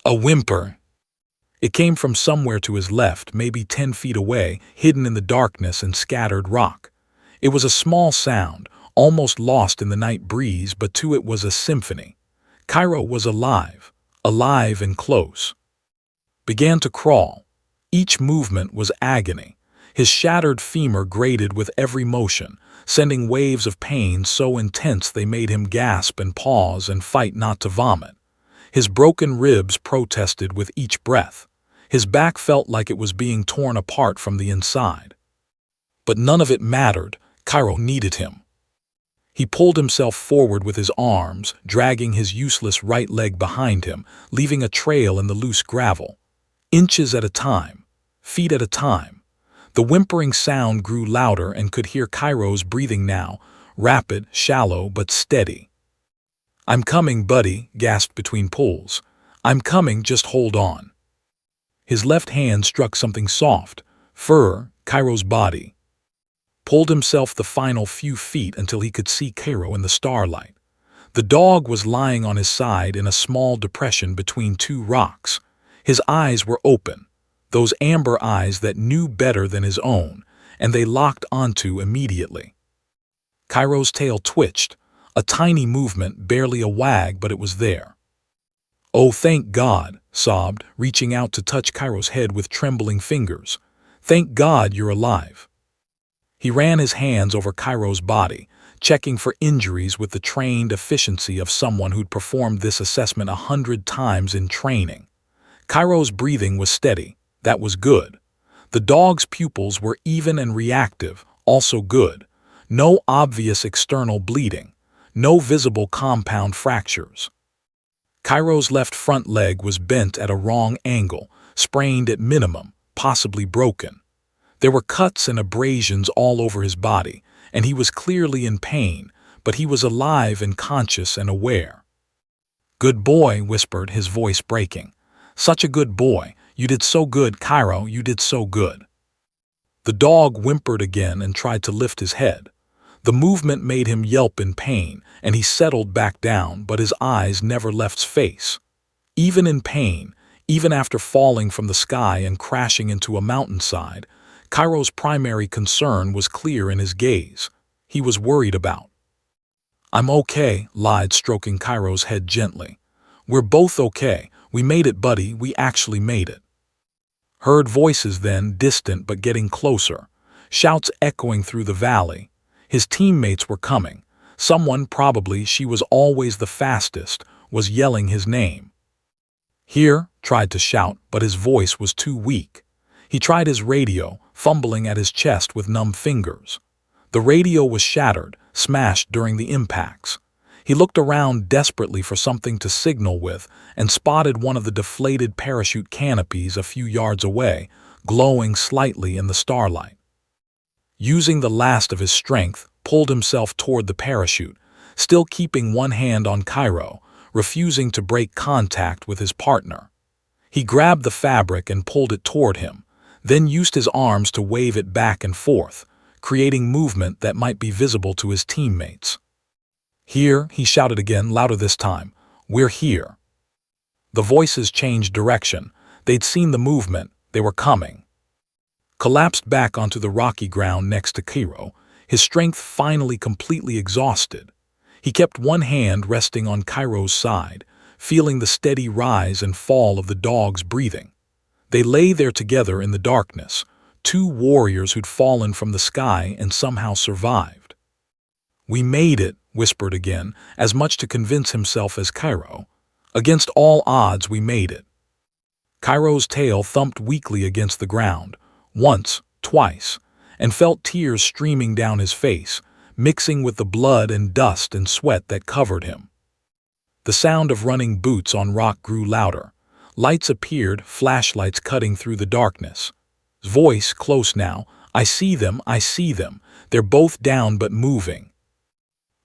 A whimper. It came from somewhere to his left, maybe 10 feet away, hidden in the darkness and scattered rock. It was a small sound, almost lost in the night breeze, but to it was a symphony. Cairo was alive. Alive and close. Began to crawl. Each movement was agony. His shattered femur grated with every motion, sending waves of pain so intense they made him gasp and pause and fight not to vomit. His broken ribs protested with each breath. His back felt like it was being torn apart from the inside. But none of it mattered. Cairo needed him. He pulled himself forward with his arms, dragging his useless right leg behind him, leaving a trail in the loose gravel. Inches at a time, feet at a time. The whimpering sound grew louder and could hear Cairo's breathing now, rapid, shallow, but steady. "I'm coming, buddy," gasped between pulls. "I'm coming, just hold on." His left hand struck something soft, fur, Cairo's body. Pulled himself the final few feet until he could see Cairo in the starlight. The dog was lying on his side in a small depression between two rocks. His eyes were open, those amber eyes that knew better than his own, and they locked onto immediately. Cairo's tail twitched, a tiny movement, barely a wag, but it was there. "Oh, thank God," sobbed, reaching out to touch Cairo's head with trembling fingers. "Thank God you're alive." He ran his hands over Cairo's body, checking for injuries with the trained efficiency of someone who'd performed this assessment 100 times in training. Cairo's breathing was steady. That was good. The dog's pupils were even and reactive, also good. No obvious external bleeding. No visible compound fractures. Cairo's left front leg was bent at a wrong angle, sprained at minimum, possibly broken. There were cuts and abrasions all over his body, and he was clearly in pain, but he was alive and conscious and aware. "Good boy," whispered, his voice breaking. "Such a good boy. You did so good, Cairo, you did so good." The dog whimpered again and tried to lift his head. The movement made him yelp in pain, and he settled back down, but his eyes never left his face. Even in pain, even after falling from the sky and crashing into a mountainside, Cairo's primary concern was clear in his gaze. He was worried about. "I'm okay," lied, stroking Cairo's head gently. "We're both okay. We made it, buddy, we actually made it." Heard voices then, distant but getting closer. Shouts echoing through the valley. His teammates were coming. Someone, probably she was always the fastest, was yelling his name. "Here," tried to shout, but his voice was too weak. He tried his radio, fumbling at his chest with numb fingers. The radio was shattered, smashed during the impacts. He looked around desperately for something to signal with and spotted one of the deflated parachute canopies a few yards away, glowing slightly in the starlight. Using the last of his strength, pulled himself toward the parachute, still keeping one hand on Cairo, refusing to break contact with his partner. He grabbed the fabric and pulled it toward him, then used his arms to wave it back and forth, creating movement that might be visible to his teammates. "Here," he shouted again, louder this time. "We're here." The voices changed direction. They'd seen the movement. They were coming. Collapsed back onto the rocky ground next to Cairo, his strength finally completely exhausted. He kept one hand resting on Cairo's side, feeling the steady rise and fall of the dog's breathing. They lay there together in the darkness, two warriors who'd fallen from the sky and somehow survived. "We made it," whispered again, as much to convince himself as Cairo. "Against all odds, we made it." Cairo's tail thumped weakly against the ground, once, twice, and felt tears streaming down his face, mixing with the blood and dust and sweat that covered him. The sound of running boots on rock grew louder. Lights appeared, flashlights cutting through the darkness. His voice, close now. I see them. They're both down but moving."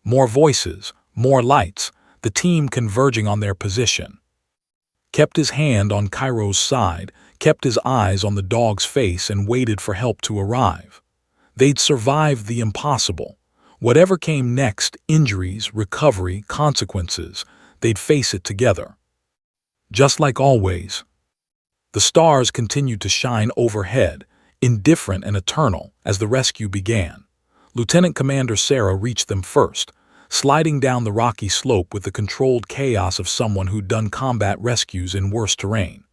More voices, more lights, the team converging on their position. Kept his hand on Cairo's side, kept his eyes on the dog's face, and waited for help to arrive. They'd survived the impossible. Whatever came next, injuries, recovery, consequences, they'd face it together. Just like always. The stars continued to shine overhead, indifferent and eternal, as the rescue began. Lieutenant Commander Sarah reached them first, sliding down the rocky slope with the controlled chaos of someone who'd done combat rescues in worse terrain.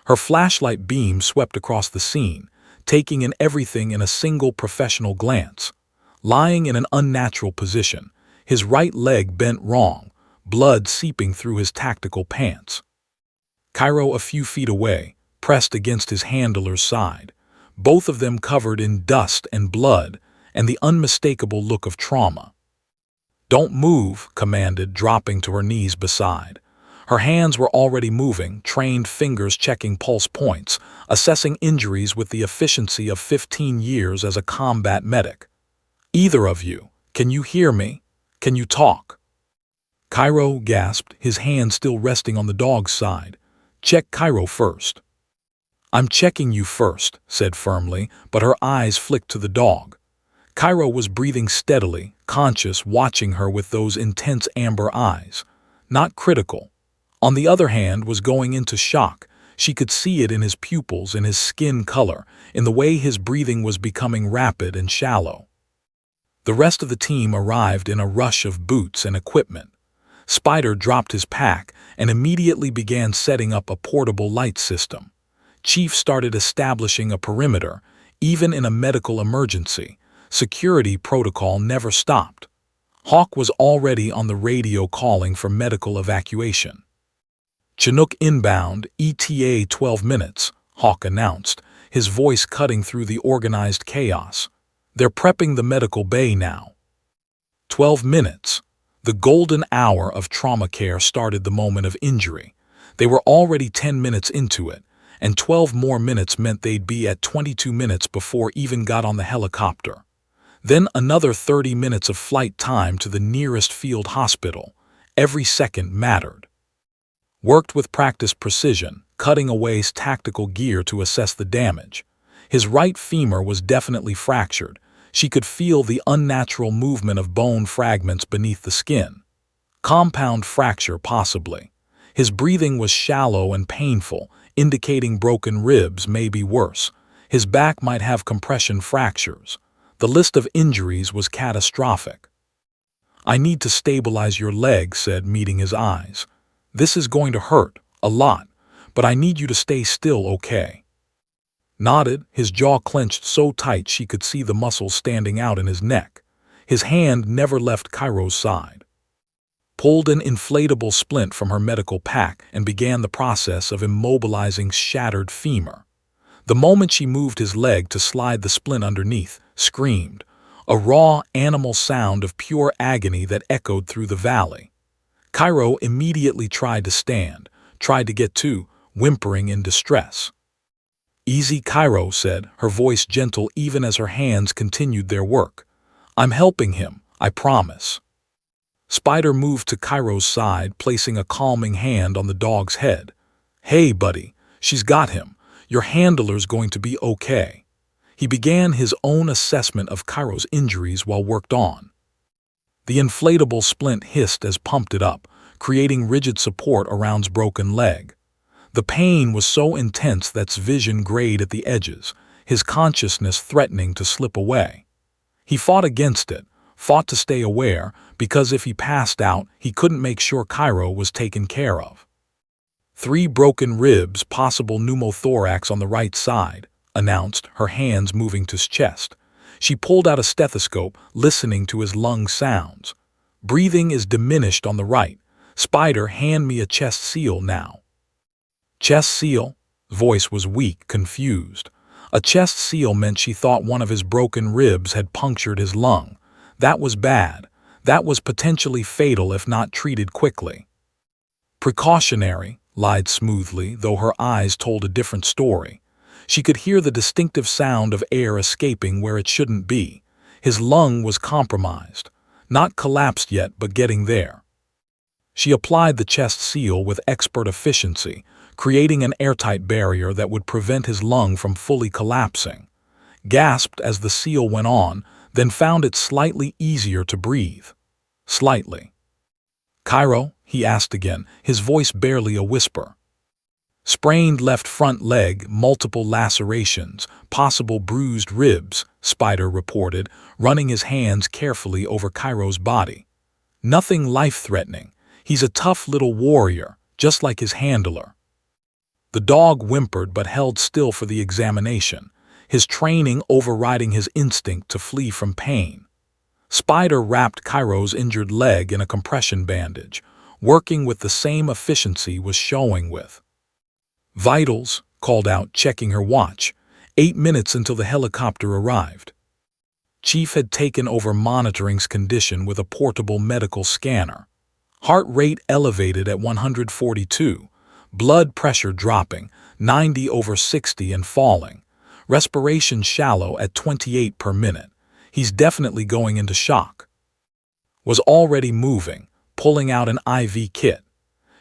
Her flashlight beam swept across the scene, taking in everything in a single professional glance. Lying in an unnatural position, his right leg bent wrong, blood seeping through his tactical pants. Cairo a few feet away, pressed against his handler's side, both of them covered in dust and blood and the unmistakable look of trauma. "Don't move," commanded, dropping to her knees beside. Her hands were already moving, trained fingers checking pulse points, assessing injuries with the efficiency of 15 years as a combat medic. "Either of you, can you hear me? Can you talk?" Cairo gasped, his hand still resting on the dog's side. Check Cairo first. I'm checking you first, said firmly, but her eyes flicked to the dog. Cairo was breathing steadily, conscious, watching her with those intense amber eyes. Not critical. On the other hand, was going into shock. She could see it in his pupils, in his skin color, in the way his breathing was becoming rapid and shallow. The rest of the team arrived in a rush of boots and equipment. Spider dropped his pack and immediately began setting up a portable light system. Chief started establishing a perimeter. Even in a medical emergency, security protocol never stopped. Hawk was already on the radio calling for medical evacuation. Chinook inbound, ETA 12 minutes, Hawk announced, his voice cutting through the organized chaos. They're prepping the medical bay now. 12 minutes. The golden hour of trauma care started the moment of injury. They were already 10 minutes into it, and 12 more minutes meant they'd be at 22 minutes before even got on the helicopter. Then another 30 minutes of flight time to the nearest field hospital. Every second mattered. Worked with practiced precision, cutting away tactical gear to assess the damage. His right femur was definitely fractured. She could feel the unnatural movement of bone fragments beneath the skin. Compound fracture, possibly. His breathing was shallow and painful, indicating broken ribs, maybe worse. His back might have compression fractures. The list of injuries was catastrophic. I need to stabilize your leg, said, meeting his eyes. This is going to hurt, a lot, but I need you to stay still, okay? Nodded, his jaw clenched so tight she could see the muscles standing out in his neck. His hand never left Cairo's side. Pulled an inflatable splint from her medical pack and began the process of immobilizing shattered femur. The moment she moved his leg to slide the splint underneath, screamed, a raw animal sound of pure agony that echoed through the valley. Cairo immediately tried to stand, tried to get to, whimpering in distress. Easy, Cairo said, her voice gentle even as her hands continued their work. I'm helping him, I promise. Spider moved to Cairo's side, placing a calming hand on the dog's head. Hey, buddy, she's got him. Your handler's going to be okay. He began his own assessment of Cairo's injuries while worked on. The inflatable splint hissed as pumped it up, creating rigid support around his broken leg. The pain was so intense that his vision grayed at the edges, his consciousness threatening to slip away. He fought against it, fought to stay aware, because if he passed out, he couldn't make sure Cairo was taken care of. 3 broken ribs, possible pneumothorax on the right side, announced, her hands moving to his chest. She pulled out a stethoscope, listening to his lung sounds. Breathing is diminished on the right. Spider, hand me a chest seal now. Chest seal? Voice was weak, confused. A chest seal meant she thought one of his broken ribs had punctured his lung. That was bad. That was potentially fatal if not treated quickly. Precautionary, lied smoothly, though her eyes told a different story. She could hear the distinctive sound of air escaping where it shouldn't be. His lung was compromised. Not collapsed yet, but getting there. She applied the chest seal with expert efficiency, creating an airtight barrier that would prevent his lung from fully collapsing. Gasped as the seal went on, then found it slightly easier to breathe. Slightly. Cairo? He asked again, his voice barely a whisper. Sprained left front leg, multiple lacerations, possible bruised ribs, Spider reported, running his hands carefully over Cairo's body. Nothing life-threatening. He's a tough little warrior, just like his handler. The dog whimpered but held still for the examination, his training overriding his instinct to flee from pain. Spider wrapped Cairo's injured leg in a compression bandage, working with the same efficiency was showing with. Vitals, called out, checking her watch, 8 minutes until the helicopter arrived. Chief had taken over monitoring's condition with a portable medical scanner. Heart rate elevated at 142, blood pressure dropping, 90/60 and falling. Respiration shallow at 28 per minute. He's definitely going into shock. Was already moving, pulling out an IV kit.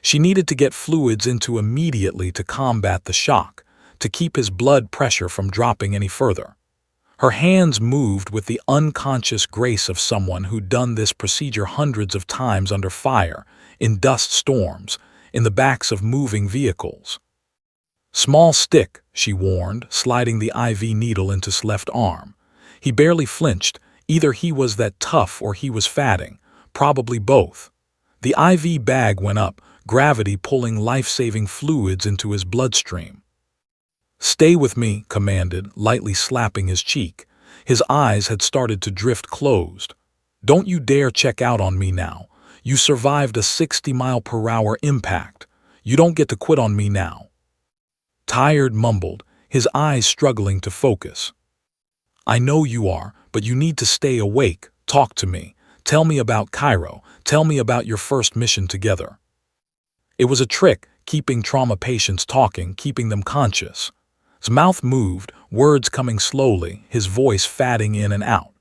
She needed to get fluids into immediately to combat the shock, to keep his blood pressure from dropping any further. Her hands moved with the unconscious grace of someone who'd done this procedure hundreds of times under fire, in dust storms, in the backs of moving vehicles. "Small stick," she warned, sliding the IV needle into his left arm. He barely flinched. Either he was that tough or he was fatting, probably both. The IV bag went up, gravity pulling life-saving fluids into his bloodstream. "Stay with me," commanded, lightly slapping his cheek. His eyes had started to drift closed. "Don't you dare check out on me now. You survived a 60-mile-per-hour impact. You don't get to quit on me now." Tired mumbled, his eyes struggling to focus. "I know you are, but you need to stay awake. Talk to me. Tell me about Cairo. Tell me about your first mission together." It was a trick, keeping trauma patients talking, keeping them conscious. His mouth moved, words coming slowly, his voice fading in and out.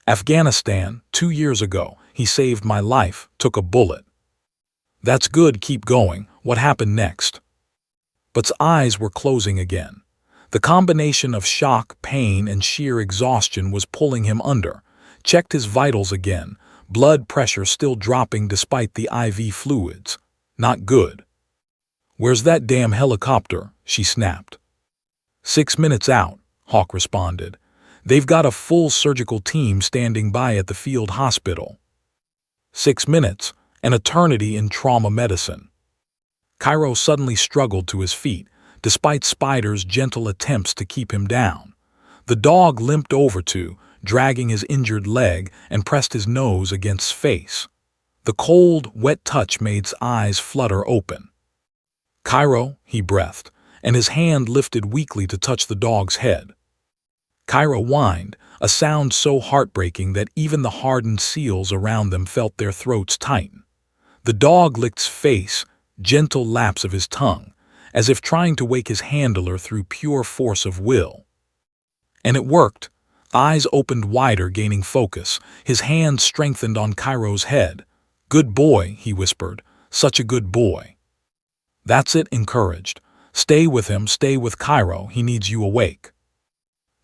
"Afghanistan, 2 years ago, he saved my life, took a bullet." "That's good, keep going. What happened next?" But's eyes were closing again. The combination of shock, pain, and sheer exhaustion was pulling him under. Checked his vitals again, blood pressure still dropping despite the IV fluids. Not good. "Where's that damn helicopter?" she snapped. 6 minutes out, Hawk responded. "They've got a full surgical team standing by at the field hospital." 6 minutes, an eternity in trauma medicine. Cairo suddenly struggled to his feet, despite Spider's gentle attempts to keep him down. The dog limped over to, dragging his injured leg, and pressed his nose against his face. The cold, wet touch made his eyes flutter open. "Cairo," he breathed, and his hand lifted weakly to touch the dog's head. Cairo whined, a sound so heartbreaking that even the hardened seals around them felt their throats tighten. The dog licked his face, gentle laps of his tongue, as if trying to wake his handler through pure force of will. And it worked. Eyes opened wider, gaining focus. His hand strengthened on Cairo's head. "Good boy," he whispered. "Such a good boy." "That's it," encouraged. "Stay with him, stay with Cairo, he needs you awake."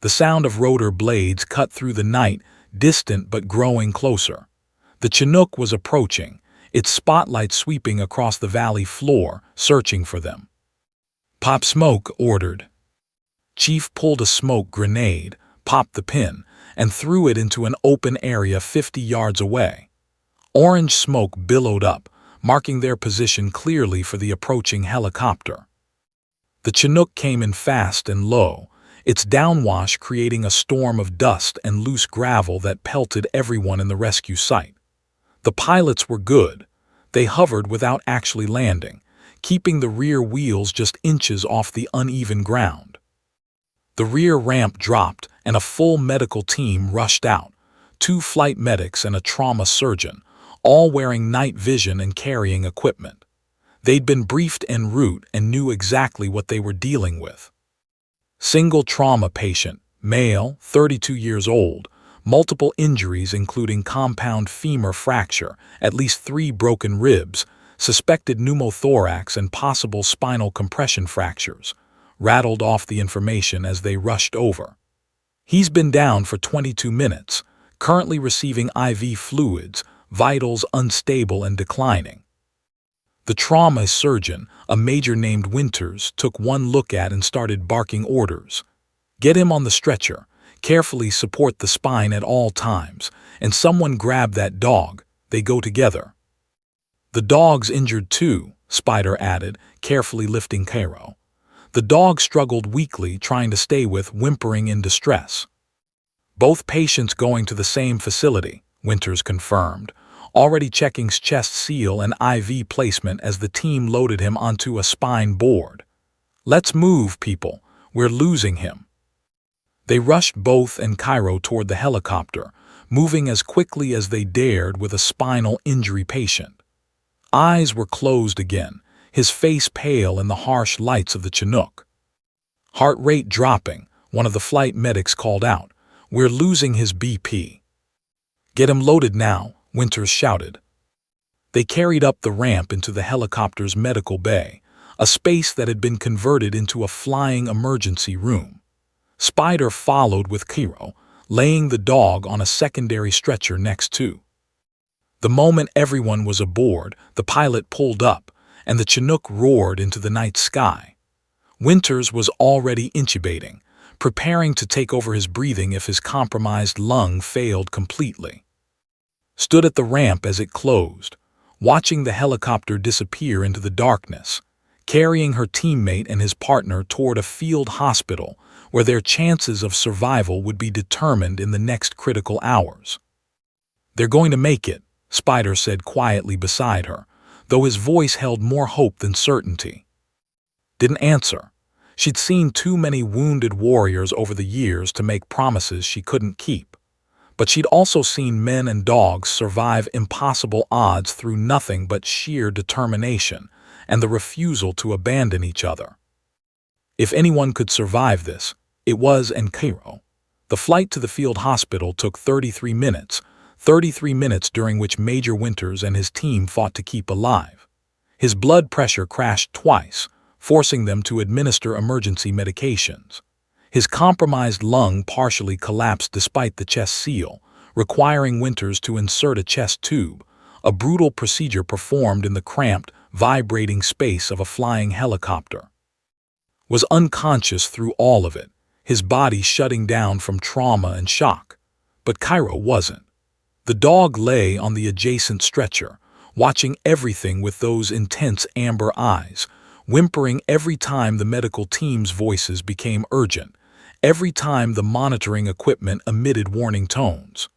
The sound of rotor blades cut through the night, distant but growing closer. The Chinook was approaching, its spotlight sweeping across the valley floor, searching for them. "Pop smoke," ordered. Chief pulled a smoke grenade, popped the pin, and threw it into an open area 50 yards away. Orange smoke billowed up, marking their position clearly for the approaching helicopter. The Chinook came in fast and low, its downwash creating a storm of dust and loose gravel that pelted everyone in the rescue site. The pilots were good. They hovered without actually landing, keeping the rear wheels just inches off the uneven ground. The rear ramp dropped, and a full medical team rushed out, 2 flight medics and a trauma surgeon, all wearing night vision and carrying equipment. They'd been briefed en route and knew exactly what they were dealing with. Single trauma patient, male, 32 years old, multiple injuries including compound femur fracture, at least 3 broken ribs, suspected pneumothorax and possible spinal compression fractures, rattled off the information as they rushed over. "He's been down for 22 minutes, currently receiving IV fluids, vitals unstable and declining." The trauma surgeon, a major named Winters, took one look at and started barking orders. "Get him on the stretcher, carefully support the spine at all times, and someone grab that dog, they go together." "The dog's injured too," Spider added, carefully lifting Cairo. The dog struggled weakly, trying to stay with, whimpering in distress. "Both patients going to the same facility," Winters confirmed, already checking his chest seal and IV placement as the team loaded him onto a spine board. "Let's move, people. We're losing him." They rushed both and Cairo toward the helicopter, moving as quickly as they dared with a spinal injury patient. Eyes were closed again, his face pale in the harsh lights of the Chinook. "Heart rate dropping," one of the flight medics called out. "We're losing his BP." "Get him loaded now," Winters shouted. They carried up the ramp into the helicopter's medical bay, a space that had been converted into a flying emergency room. Spider followed with Cairo, laying the dog on a secondary stretcher next to. The moment everyone was aboard, the pilot pulled up, and the Chinook roared into the night sky. Winters was already intubating, preparing to take over his breathing if his compromised lung failed completely. Stood at the ramp as it closed, watching the helicopter disappear into the darkness, carrying her teammate and his partner toward a field hospital where their chances of survival would be determined in the next critical hours. "They're going to make it," Spider said quietly beside her, though his voice held more hope than certainty. Didn't answer. She'd seen too many wounded warriors over the years to make promises she couldn't keep. But she'd also seen men and dogs survive impossible odds through nothing but sheer determination and the refusal to abandon each other. If anyone could survive this, it was Cairo. The flight to the field hospital took 33 minutes during which Major Winters and his team fought to keep alive. His blood pressure crashed twice, forcing them to administer emergency medications. His compromised lung partially collapsed despite the chest seal, requiring Winters to insert a chest tube, a brutal procedure performed in the cramped, vibrating space of a flying helicopter. Was unconscious through all of it, his body shutting down from trauma and shock. But Cairo wasn't. The dog lay on the adjacent stretcher, watching everything with those intense amber eyes, whimpering every time the medical team's voices became urgent, every time the monitoring equipment emitted warning tones.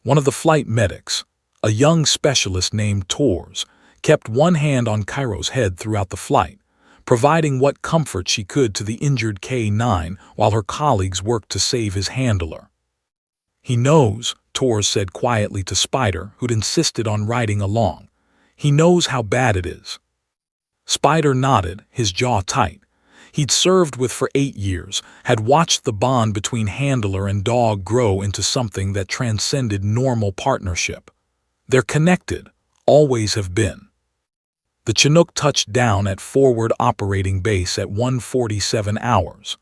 One of the flight medics, a young specialist named Tors, kept one hand on Cairo's head throughout the flight, providing what comfort she could to the injured K9 while her colleagues worked to save his handler. "He knows," Tors said quietly to Spider, who'd insisted on riding along. "He knows how bad it is." Spider nodded, his jaw tight. He'd served with for 8 years, had watched the bond between handler and dog grow into something that transcended normal partnership. They're connected, always have been. The Chinook touched down at forward operating base at 1:47 hours.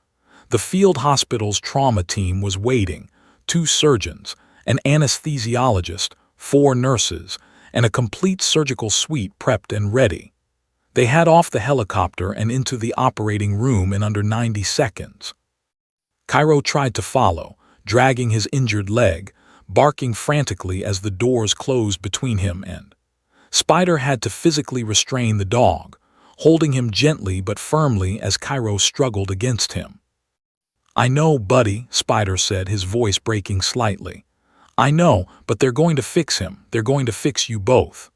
The field hospital's trauma team was waiting, 2 surgeons, an anesthesiologist, 4 nurses, and a complete surgical suite prepped and ready. They had off the helicopter and into the operating room in under 90 seconds. Cairo tried to follow, dragging his injured leg, barking frantically as the doors closed between him and. Spider had to physically restrain the dog, holding him gently but firmly as Cairo struggled against him. "I know, buddy," Spider said, his voice breaking slightly. "I know, but they're going to fix him. They're going to fix you both."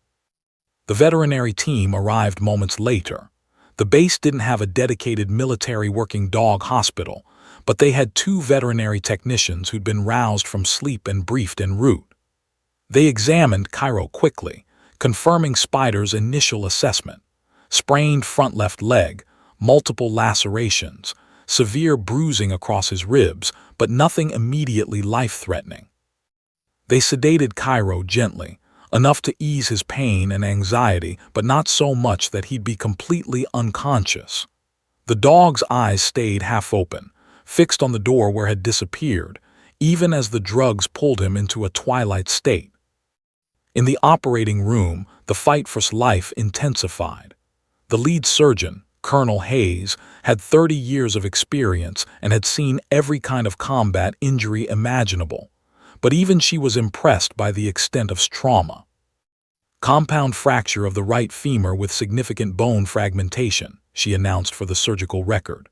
The veterinary team arrived moments later. The base didn't have a dedicated military working dog hospital, but they had 2 veterinary technicians who'd been roused from sleep and briefed en route. They examined Cairo quickly, confirming Spider's initial assessment: sprained front left leg, multiple lacerations, severe bruising across his ribs, but nothing immediately life-threatening. They sedated Cairo gently, enough to ease his pain and anxiety, but not so much that he'd be completely unconscious. The dog's eyes stayed half open, fixed on the door where had disappeared, even as the drugs pulled him into a twilight state. In the operating room, the fight for life intensified. The lead surgeon, Colonel Hayes, had 30 years of experience and had seen every kind of combat injury imaginable, but even she was impressed by the extent of trauma. "Compound fracture of the right femur with significant bone fragmentation," she announced for the surgical record.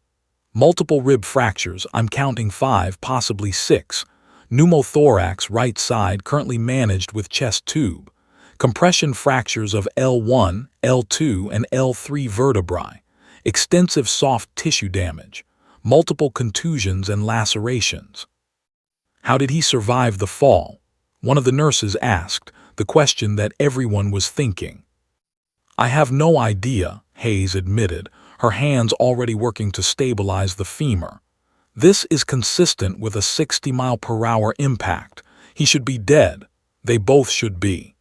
"Multiple rib fractures, I'm counting 5, possibly 6. Pneumothorax right side currently managed with chest tube. Compression fractures of L1, L2, and L3 vertebrae. Extensive soft tissue damage. Multiple contusions and lacerations." "How did he survive the fall?" one of the nurses asked, the question that everyone was thinking. "I have no idea," Hayes admitted, her hands already working to stabilize the femur. "This is consistent with a 60-mile-per-hour impact. He should be dead. They both should be."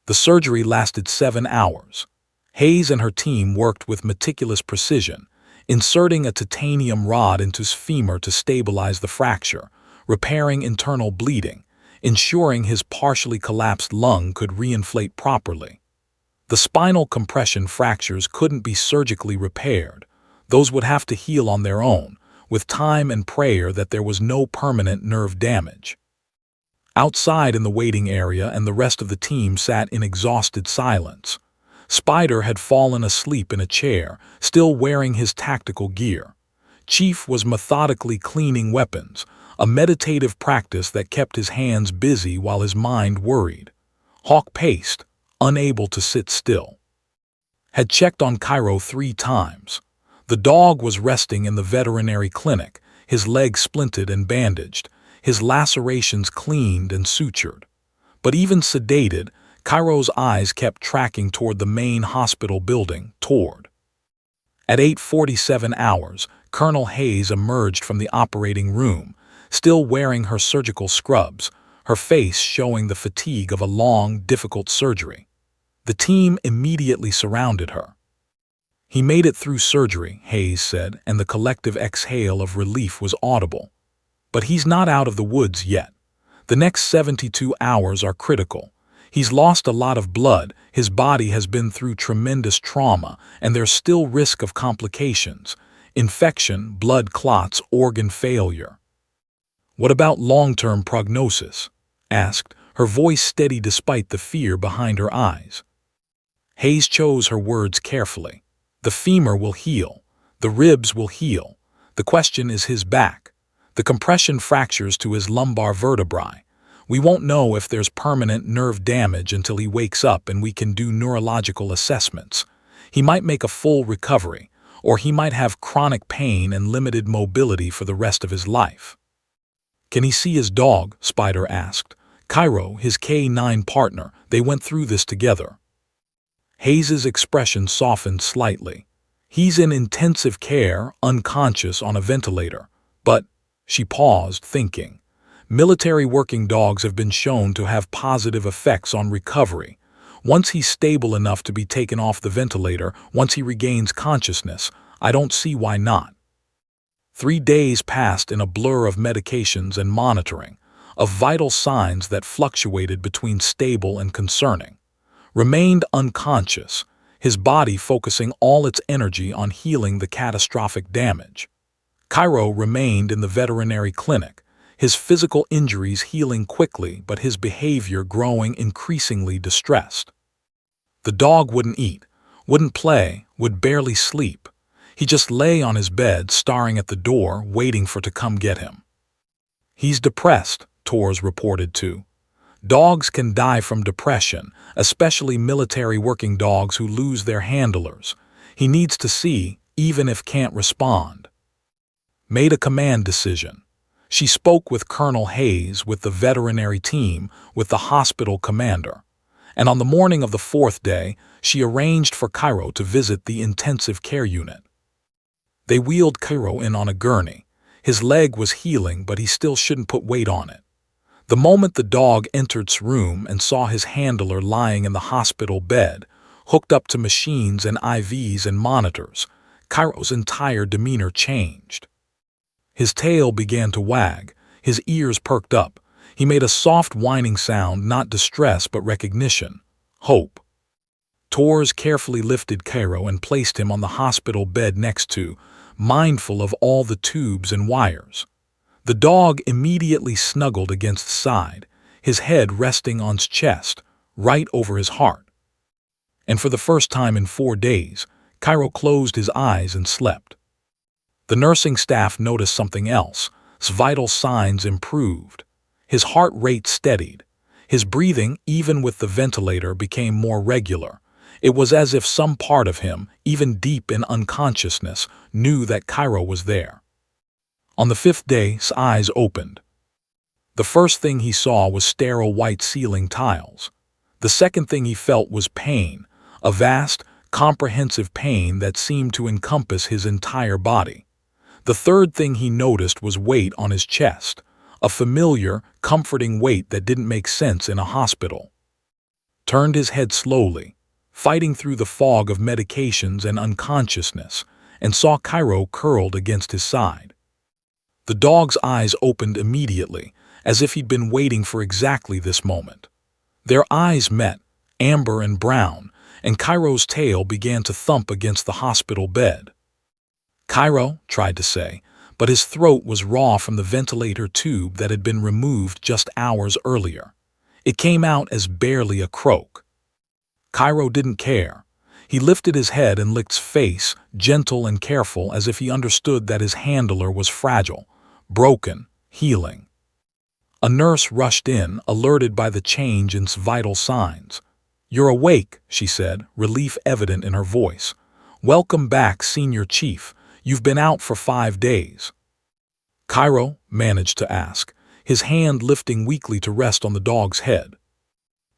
The surgery lasted 7 hours. Hayes and her team worked with meticulous precision, inserting a titanium rod into his femur to stabilize the fracture, repairing internal bleeding, ensuring his partially collapsed lung could reinflate properly. The spinal compression fractures couldn't be surgically repaired. Those would have to heal on their own, with time and prayer that there was no permanent nerve damage. Outside in the waiting area, and the rest of the team sat in exhausted silence. Spider had fallen asleep in a chair, still wearing his tactical gear. Chief was methodically cleaning weapons, a meditative practice that kept his hands busy while his mind worried. Hawk paced, unable to sit still. Had checked on Cairo 3 times. The dog was resting in the veterinary clinic, his leg splinted and bandaged, his lacerations cleaned and sutured. But even sedated, Cairo's eyes kept tracking toward the main hospital building, toward. At 8:47 hours, Colonel Hayes emerged from the operating room, still wearing her surgical scrubs, her face showing the fatigue of a long, difficult surgery. The team immediately surrounded her. "He made it through surgery," Hayes said, and the collective exhale of relief was audible. "But he's not out of the woods yet. The next 72 hours are critical. He's lost a lot of blood, his body has been through tremendous trauma, and there's still risk of complications: infection, blood clots, organ failure." "What about long-term prognosis?" asked, her voice steady despite the fear behind her eyes. Hayes chose her words carefully. "The femur will heal. The ribs will heal. The question is his back. The compression fractures to his lumbar vertebrae. We won't know if there's permanent nerve damage until he wakes up and we can do neurological assessments. He might make a full recovery, or he might have chronic pain and limited mobility for the rest of his life." "Can he see his dog?" Spider asked. "Cairo, his K9 partner, they went through this together." Hayes's expression softened slightly. "He's in intensive care, unconscious on a ventilator. But," she paused, thinking, "military working dogs have been shown to have positive effects on recovery. Once he's stable enough to be taken off the ventilator, once he regains consciousness, I don't see why not." 3 days passed in a blur of medications and monitoring, of vital signs that fluctuated between stable and concerning. Remained unconscious, his body focusing all its energy on healing the catastrophic damage. Cairo remained in the veterinary clinic, his physical injuries healing quickly but his behavior growing increasingly distressed. The dog wouldn't eat, wouldn't play, would barely sleep. He just lay on his bed, staring at the door, waiting for to come get him. "He's depressed," Torres reported too. "Dogs can die from depression, especially military working dogs who lose their handlers. He needs to see, even if can't respond." Made a command decision. She spoke with Colonel Hayes, with the veterinary team, with the hospital commander. And on the morning of the 4th day, she arranged for Cairo to visit the intensive care unit. They wheeled Cairo in on a gurney. His leg was healing, but he still shouldn't put weight on it. The moment the dog entered his room and saw his handler lying in the hospital bed, hooked up to machines and IVs and monitors, Cairo's entire demeanor changed. His tail began to wag, his ears perked up. He made a soft whining sound, not distress but recognition, hope. Torres carefully lifted Cairo and placed him on the hospital bed next to, mindful of all the tubes and wires. The dog immediately snuggled against the side, his head resting on his chest, right over his heart. And for the first time in 4 days, Cairo closed his eyes and slept. The nursing staff noticed something else. His vital signs improved. His heart rate steadied. His breathing, even with the ventilator, became more regular. It was as if some part of him, even deep in unconsciousness, knew that Cairo was there. On the 5th day, his eyes opened. The first thing he saw was sterile white ceiling tiles. The second thing he felt was pain, a vast, comprehensive pain that seemed to encompass his entire body. The third thing he noticed was weight on his chest, a familiar, comforting weight that didn't make sense in a hospital. turned his head slowly, fighting through the fog of medications and unconsciousness, and saw Cairo curled against his side. The dog's eyes opened immediately, as if he'd been waiting for exactly this moment. Their eyes met, amber and brown, and Cairo's tail began to thump against the hospital bed. Cairo tried to say, but his throat was raw from the ventilator tube that had been removed just hours earlier. It came out as barely a croak. Cairo didn't care. He lifted his head and licked his face, gentle and careful, as if he understood that his handler was fragile, broken, healing. A nurse rushed in, alerted by the change in his vital signs. "You're awake," she said, relief evident in her voice. "Welcome back, Senior Chief. You've been out for 5 days." Cairo managed to ask, his hand lifting weakly to rest on the dog's head.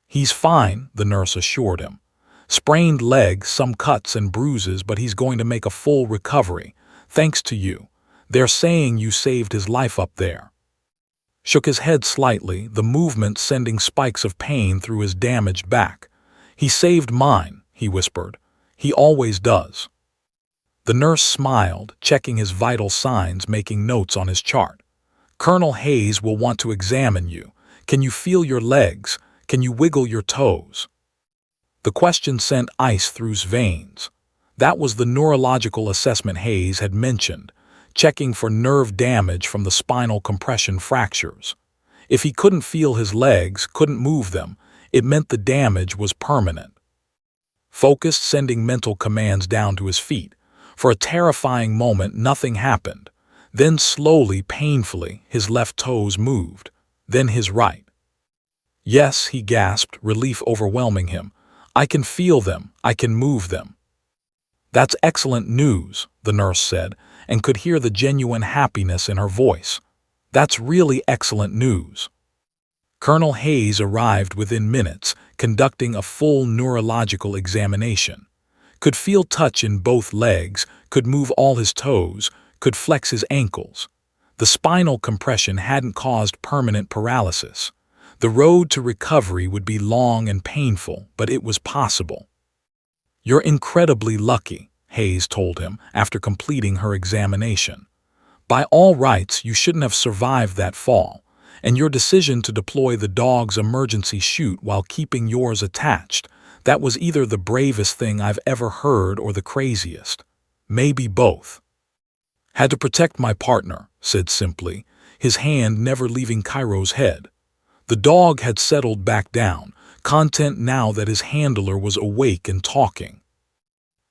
"He's fine," the nurse assured him. "Sprained leg, some cuts and bruises, but he's going to make a full recovery, thanks to you. They're saying you saved his life up there." Shook his head slightly, the movement sending spikes of pain through his damaged back. "He saved mine," he whispered. "He always does." The nurse smiled, checking his vital signs, making notes on his chart. "Colonel Hayes will want to examine you. Can you feel your legs? Can you wiggle your toes?" The question sent ice through his veins. That was the neurological assessment Hayes had mentioned, checking for nerve damage from the spinal compression fractures. If he couldn't feel his legs, couldn't move them, it meant the damage was permanent. Focused, sending mental commands down to his feet. For a terrifying moment, nothing happened. Then slowly, painfully, his left toes moved. Then his right. "Yes," he gasped, relief overwhelming him. "I can feel them. I can move them." "That's excellent news," the nurse said, and could hear the genuine happiness in her voice. "That's really excellent news." Colonel Hayes arrived within minutes, conducting a full neurological examination. Could feel touch in both legs, could move all his toes, could flex his ankles. The spinal compression hadn't caused permanent paralysis. The road to recovery would be long and painful, but it was possible. "You're incredibly lucky," Hayes told him after completing her examination. "By all rights, you shouldn't have survived that fall, and your decision to deploy the dog's emergency chute while keeping yours attached, that was either the bravest thing I've ever heard or the craziest. Maybe both." "Had to protect my partner," said simply, his hand never leaving Cairo's head. The dog had settled back down, content now that his handler was awake and talking.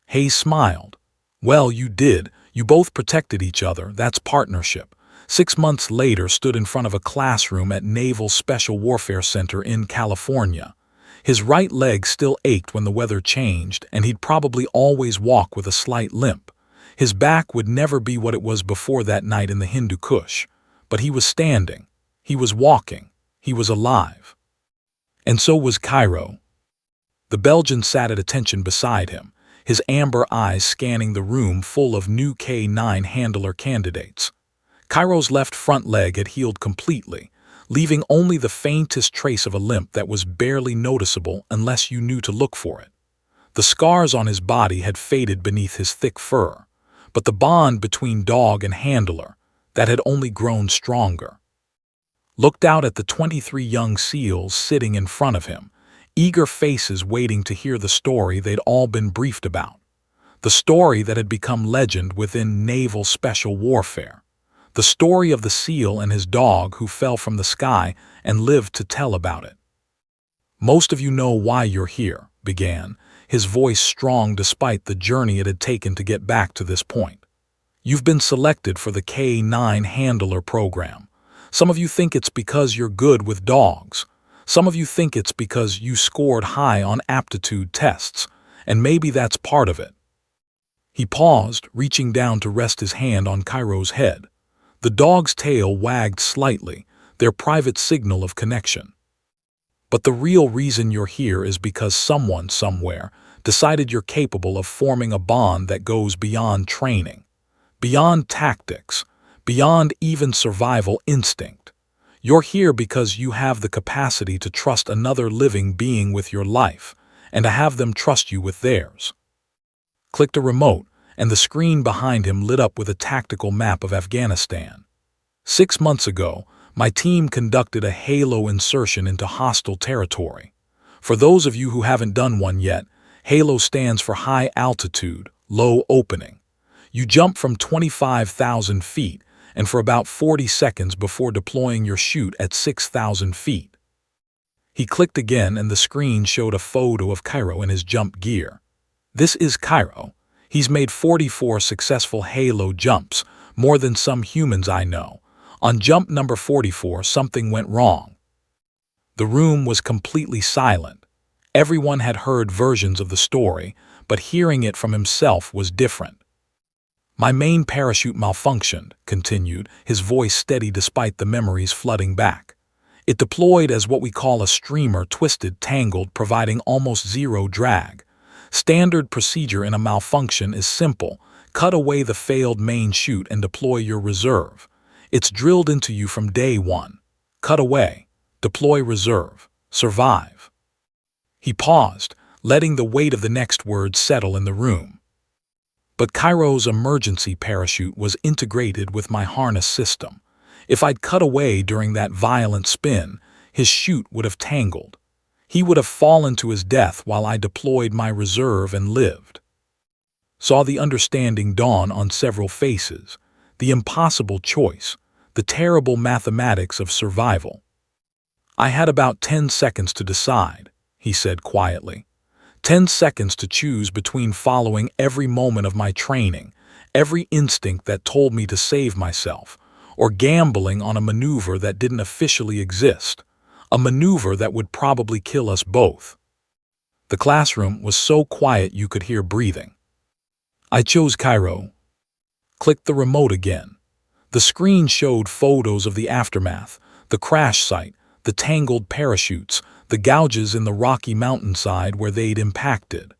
Hayes smiled. "Well, you did. You both protected each other. That's partnership." 6 months later, stood in front of a classroom at Naval Special Warfare Center in California. His right leg still ached when the weather changed, and he'd probably always walk with a slight limp. His back would never be what it was before that night in the Hindu Kush. But he was standing. He was walking. He was alive. And so was Cairo. The Belgian sat at attention beside him, his amber eyes scanning the room full of new K9 handler candidates. Cairo's left front leg had healed completely, leaving only the faintest trace of a limp that was barely noticeable unless you knew to look for it. The scars on his body had faded beneath his thick fur, but the bond between dog and handler, that had only grown stronger. Looked out at the 23 young SEALs sitting in front of him, eager faces waiting to hear the story they'd all been briefed about. The story that had become legend within naval special warfare. The story of the SEAL and his dog who fell from the sky and lived to tell about it. "Most of you know why you're here," began, his voice strong despite the journey it had taken to get back to this point. "You've been selected for the K9 Handler program. Some of you think it's because you're good with dogs. Some of you think it's because you scored high on aptitude tests, and maybe that's part of it." He paused, reaching down to rest his hand on Cairo's head. The dog's tail wagged slightly, their private signal of connection. "But the real reason you're here is because someone somewhere decided you're capable of forming a bond that goes beyond training, beyond tactics, beyond even survival instinct. You're here because you have the capacity to trust another living being with your life, and to have them trust you with theirs. Clicked a remote, and the screen behind him lit up with a tactical map of Afghanistan. 6 months ago, my team conducted a Halo insertion into hostile territory. For those of you who haven't done one yet, Halo stands for High Altitude, Low Opening. You jump from 25,000 feet, and for about 40 seconds before deploying your chute at 6,000 feet. He clicked again, and the screen showed a photo of Cairo in his jump gear. This is Cairo. He's made 44 successful Halo jumps, more than some humans I know. On jump number 44, something went wrong. The room was completely silent. Everyone had heard versions of the story, but hearing it from himself was different. My main parachute malfunctioned, continued, his voice steady despite the memories flooding back. It deployed as what we call a streamer, twisted, tangled, providing almost zero drag. Standard procedure in a malfunction is simple. Cut away the failed main chute and deploy your reserve. It's drilled into you from day one. Cut away. Deploy reserve. Survive. He paused, letting the weight of the next word settle in the room. But Cairo's emergency parachute was integrated with my harness system. If I'd cut away during that violent spin, his chute would have tangled. He would have fallen to his death while I deployed my reserve and lived. Saw the understanding dawn on several faces, the impossible choice, the terrible mathematics of survival. I had about 10 seconds to decide, he said quietly. 10 seconds to choose between following every moment of my training, every instinct that told me to save myself, or gambling on a maneuver that didn't officially exist, a maneuver that would probably kill us both. The classroom was so quiet you could hear breathing. I chose Cairo. Clicked the remote again. The screen showed photos of the aftermath, the crash site, the tangled parachutes, the gouges in the rocky mountainside where they'd impacted.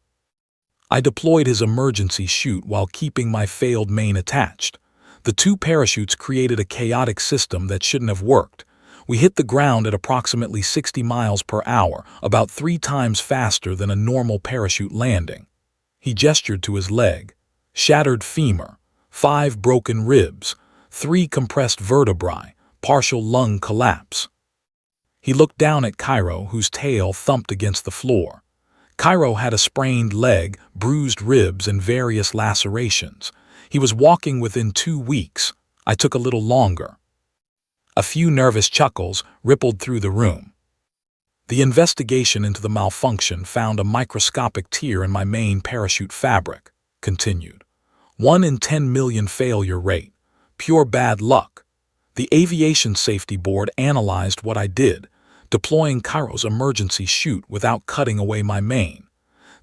I deployed his emergency chute while keeping my failed main attached. The two parachutes created a chaotic system that shouldn't have worked. We hit the ground at approximately 60 miles per hour, about 3 times faster than a normal parachute landing. He gestured to his leg. Shattered femur, 5 broken ribs, 3 compressed vertebrae, partial lung collapse. He looked down at Cairo, whose tail thumped against the floor. Cairo had a sprained leg, bruised ribs, and various lacerations. He was walking within 2 weeks. I took a little longer. A few nervous chuckles rippled through the room. The investigation into the malfunction found a microscopic tear in my main parachute fabric, continued. 1 in 10 million failure rate. Pure bad luck. The Aviation Safety Board analyzed what I did, deploying Cairo's emergency chute without cutting away my main.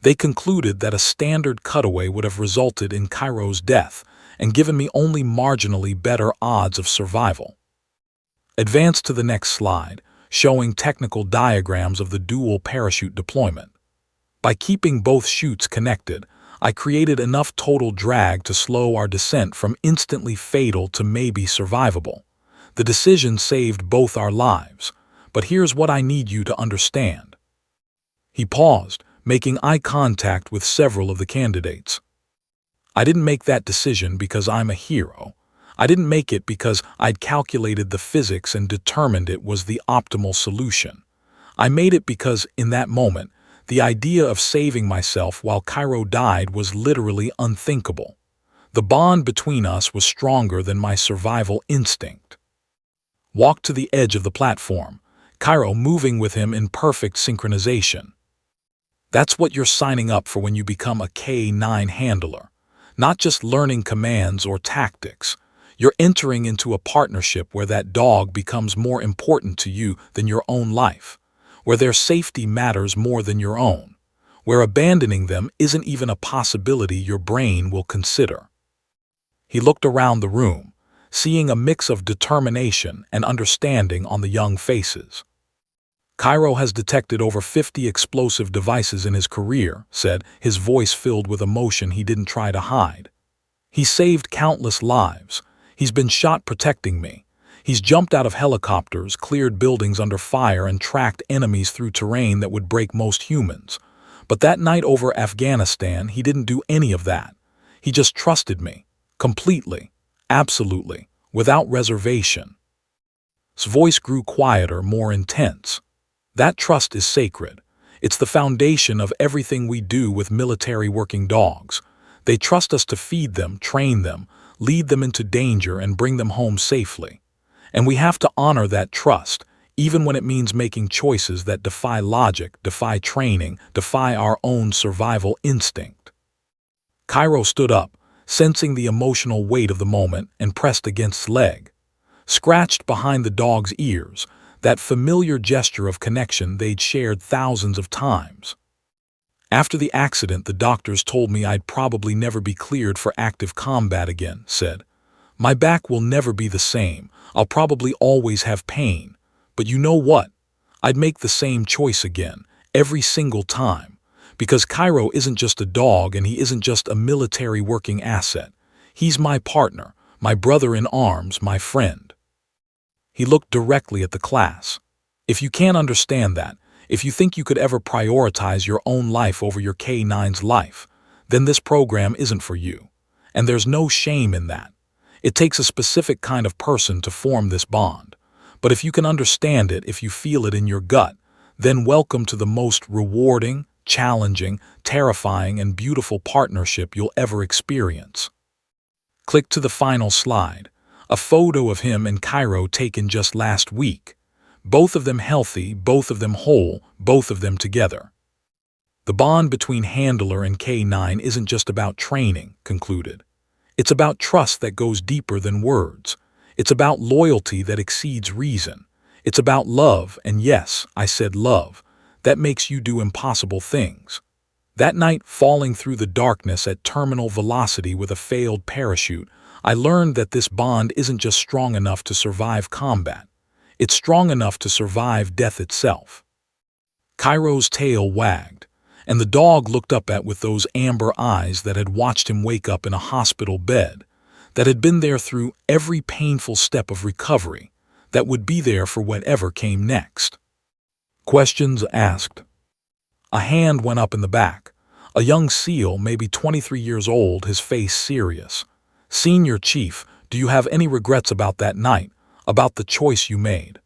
They concluded that a standard cutaway would have resulted in Cairo's death and given me only marginally better odds of survival. Advance to the next slide, showing technical diagrams of the dual parachute deployment. By keeping both chutes connected, I created enough total drag to slow our descent from instantly fatal to maybe survivable. The decision saved both our lives, but here's what I need you to understand. He paused, making eye contact with several of the candidates. I didn't make that decision because I'm a hero. I didn't make it because I'd calculated the physics and determined it was the optimal solution. I made it because, in that moment, the idea of saving myself while Cairo died was literally unthinkable. The bond between us was stronger than my survival instinct. Walked to the edge of the platform, Cairo moving with him in perfect synchronization. That's what you're signing up for when you become a K9 handler. Not just learning commands or tactics. You're entering into a partnership where that dog becomes more important to you than your own life, where their safety matters more than your own, where abandoning them isn't even a possibility your brain will consider. He looked around the room, seeing a mix of determination and understanding on the young faces. Cairo has detected over 50 explosive devices in his career, said, his voice filled with emotion he didn't try to hide. He saved countless lives. He's been shot protecting me. He's jumped out of helicopters, cleared buildings under fire, and tracked enemies through terrain that would break most humans. But that night over Afghanistan, he didn't do any of that. He just trusted me. Completely. Absolutely. Without reservation. His voice grew quieter, more intense. That trust is sacred. It's the foundation of everything we do with military working dogs. They trust us to feed them, train them, lead them into danger, and bring them home safely. And we have to honor that trust, even when it means making choices that defy logic, defy training, defy our own survival instinct. Cairo stood up, sensing the emotional weight of the moment, and pressed against his leg. Scratched behind the dog's ears, that familiar gesture of connection they'd shared thousands of times. After the accident, the doctors told me I'd probably never be cleared for active combat again, said. My back will never be the same. I'll probably always have pain. But you know what? I'd make the same choice again, every single time. Because Cairo isn't just a dog, and he isn't just a military working asset. He's my partner, my brother in arms, my friend. He looked directly at the class. If you can't understand that, if you think you could ever prioritize your own life over your K9's life, then this program isn't for you. And there's no shame in that. It takes a specific kind of person to form this bond. But if you can understand it, if you feel it in your gut, then welcome to the most rewarding, challenging, terrifying, and beautiful partnership you'll ever experience. Click to the final slide, a photo of him and Cairo taken just last week. Both of them healthy, both of them whole, both of them together. The bond between Handler and K9 isn't just about training, concluded. It's about trust that goes deeper than words. It's about loyalty that exceeds reason. It's about love, and yes, I said love, that makes you do impossible things. That night, falling through the darkness at terminal velocity with a failed parachute, I learned that this bond isn't just strong enough to survive combat. It's strong enough to survive death itself. Cairo's tail wagged, and the dog looked up with those amber eyes that had watched him wake up in a hospital bed, that had been there through every painful step of recovery, that would be there for whatever came next. Questions asked. A hand went up in the back. A young SEAL, maybe 23 years old, his face serious. Senior Chief, do you have any regrets about that night, about the choice you made?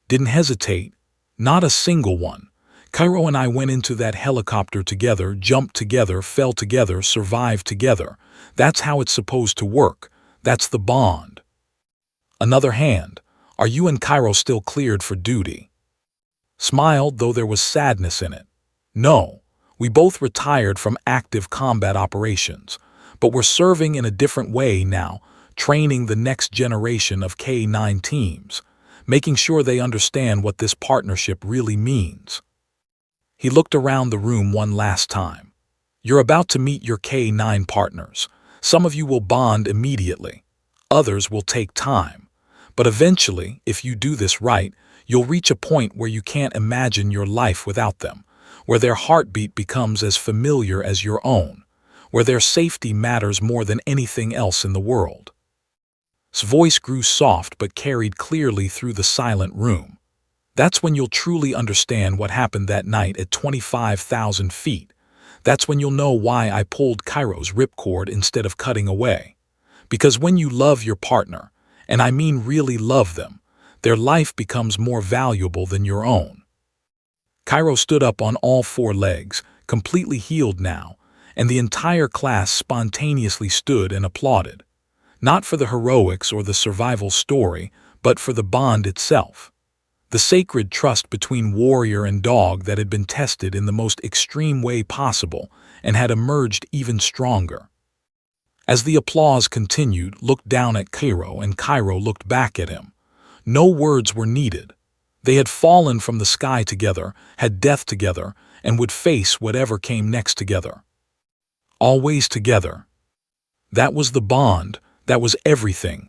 Didn't hesitate. Not a single one. Cairo and I went into that helicopter together, jumped together, fell together, survived together. That's how it's supposed to work. That's the bond. Another hand. Are you and Cairo still cleared for duty? Smiled, though there was sadness in it. No, we both retired from active combat operations, but we're serving in a different way now, training the next generation of K9 teams, making sure they understand what this partnership really means. He looked around the room one last time. You're about to meet your K9 partners. Some of you will bond immediately. Others will take time. But eventually, if you do this right, you'll reach a point where you can't imagine your life without them, where their heartbeat becomes as familiar as your own, where their safety matters more than anything else in the world. His voice grew soft but carried clearly through the silent room. That's when you'll truly understand what happened that night at 25,000 feet. That's when you'll know why I pulled Cairo's ripcord instead of cutting away. Because when you love your partner, and I mean really love them, their life becomes more valuable than your own. Cairo stood up on all four legs, completely healed now, and the entire class spontaneously stood and applauded. Not for the heroics or the survival story, but for the bond itself. The sacred trust between warrior and dog that had been tested in the most extreme way possible and had emerged even stronger. As the applause continued, looked down at Cairo, and Cairo looked back at him. No words were needed. They had fallen from the sky together, had death together, and would face whatever came next together. Always together. That was the bond, that was everything.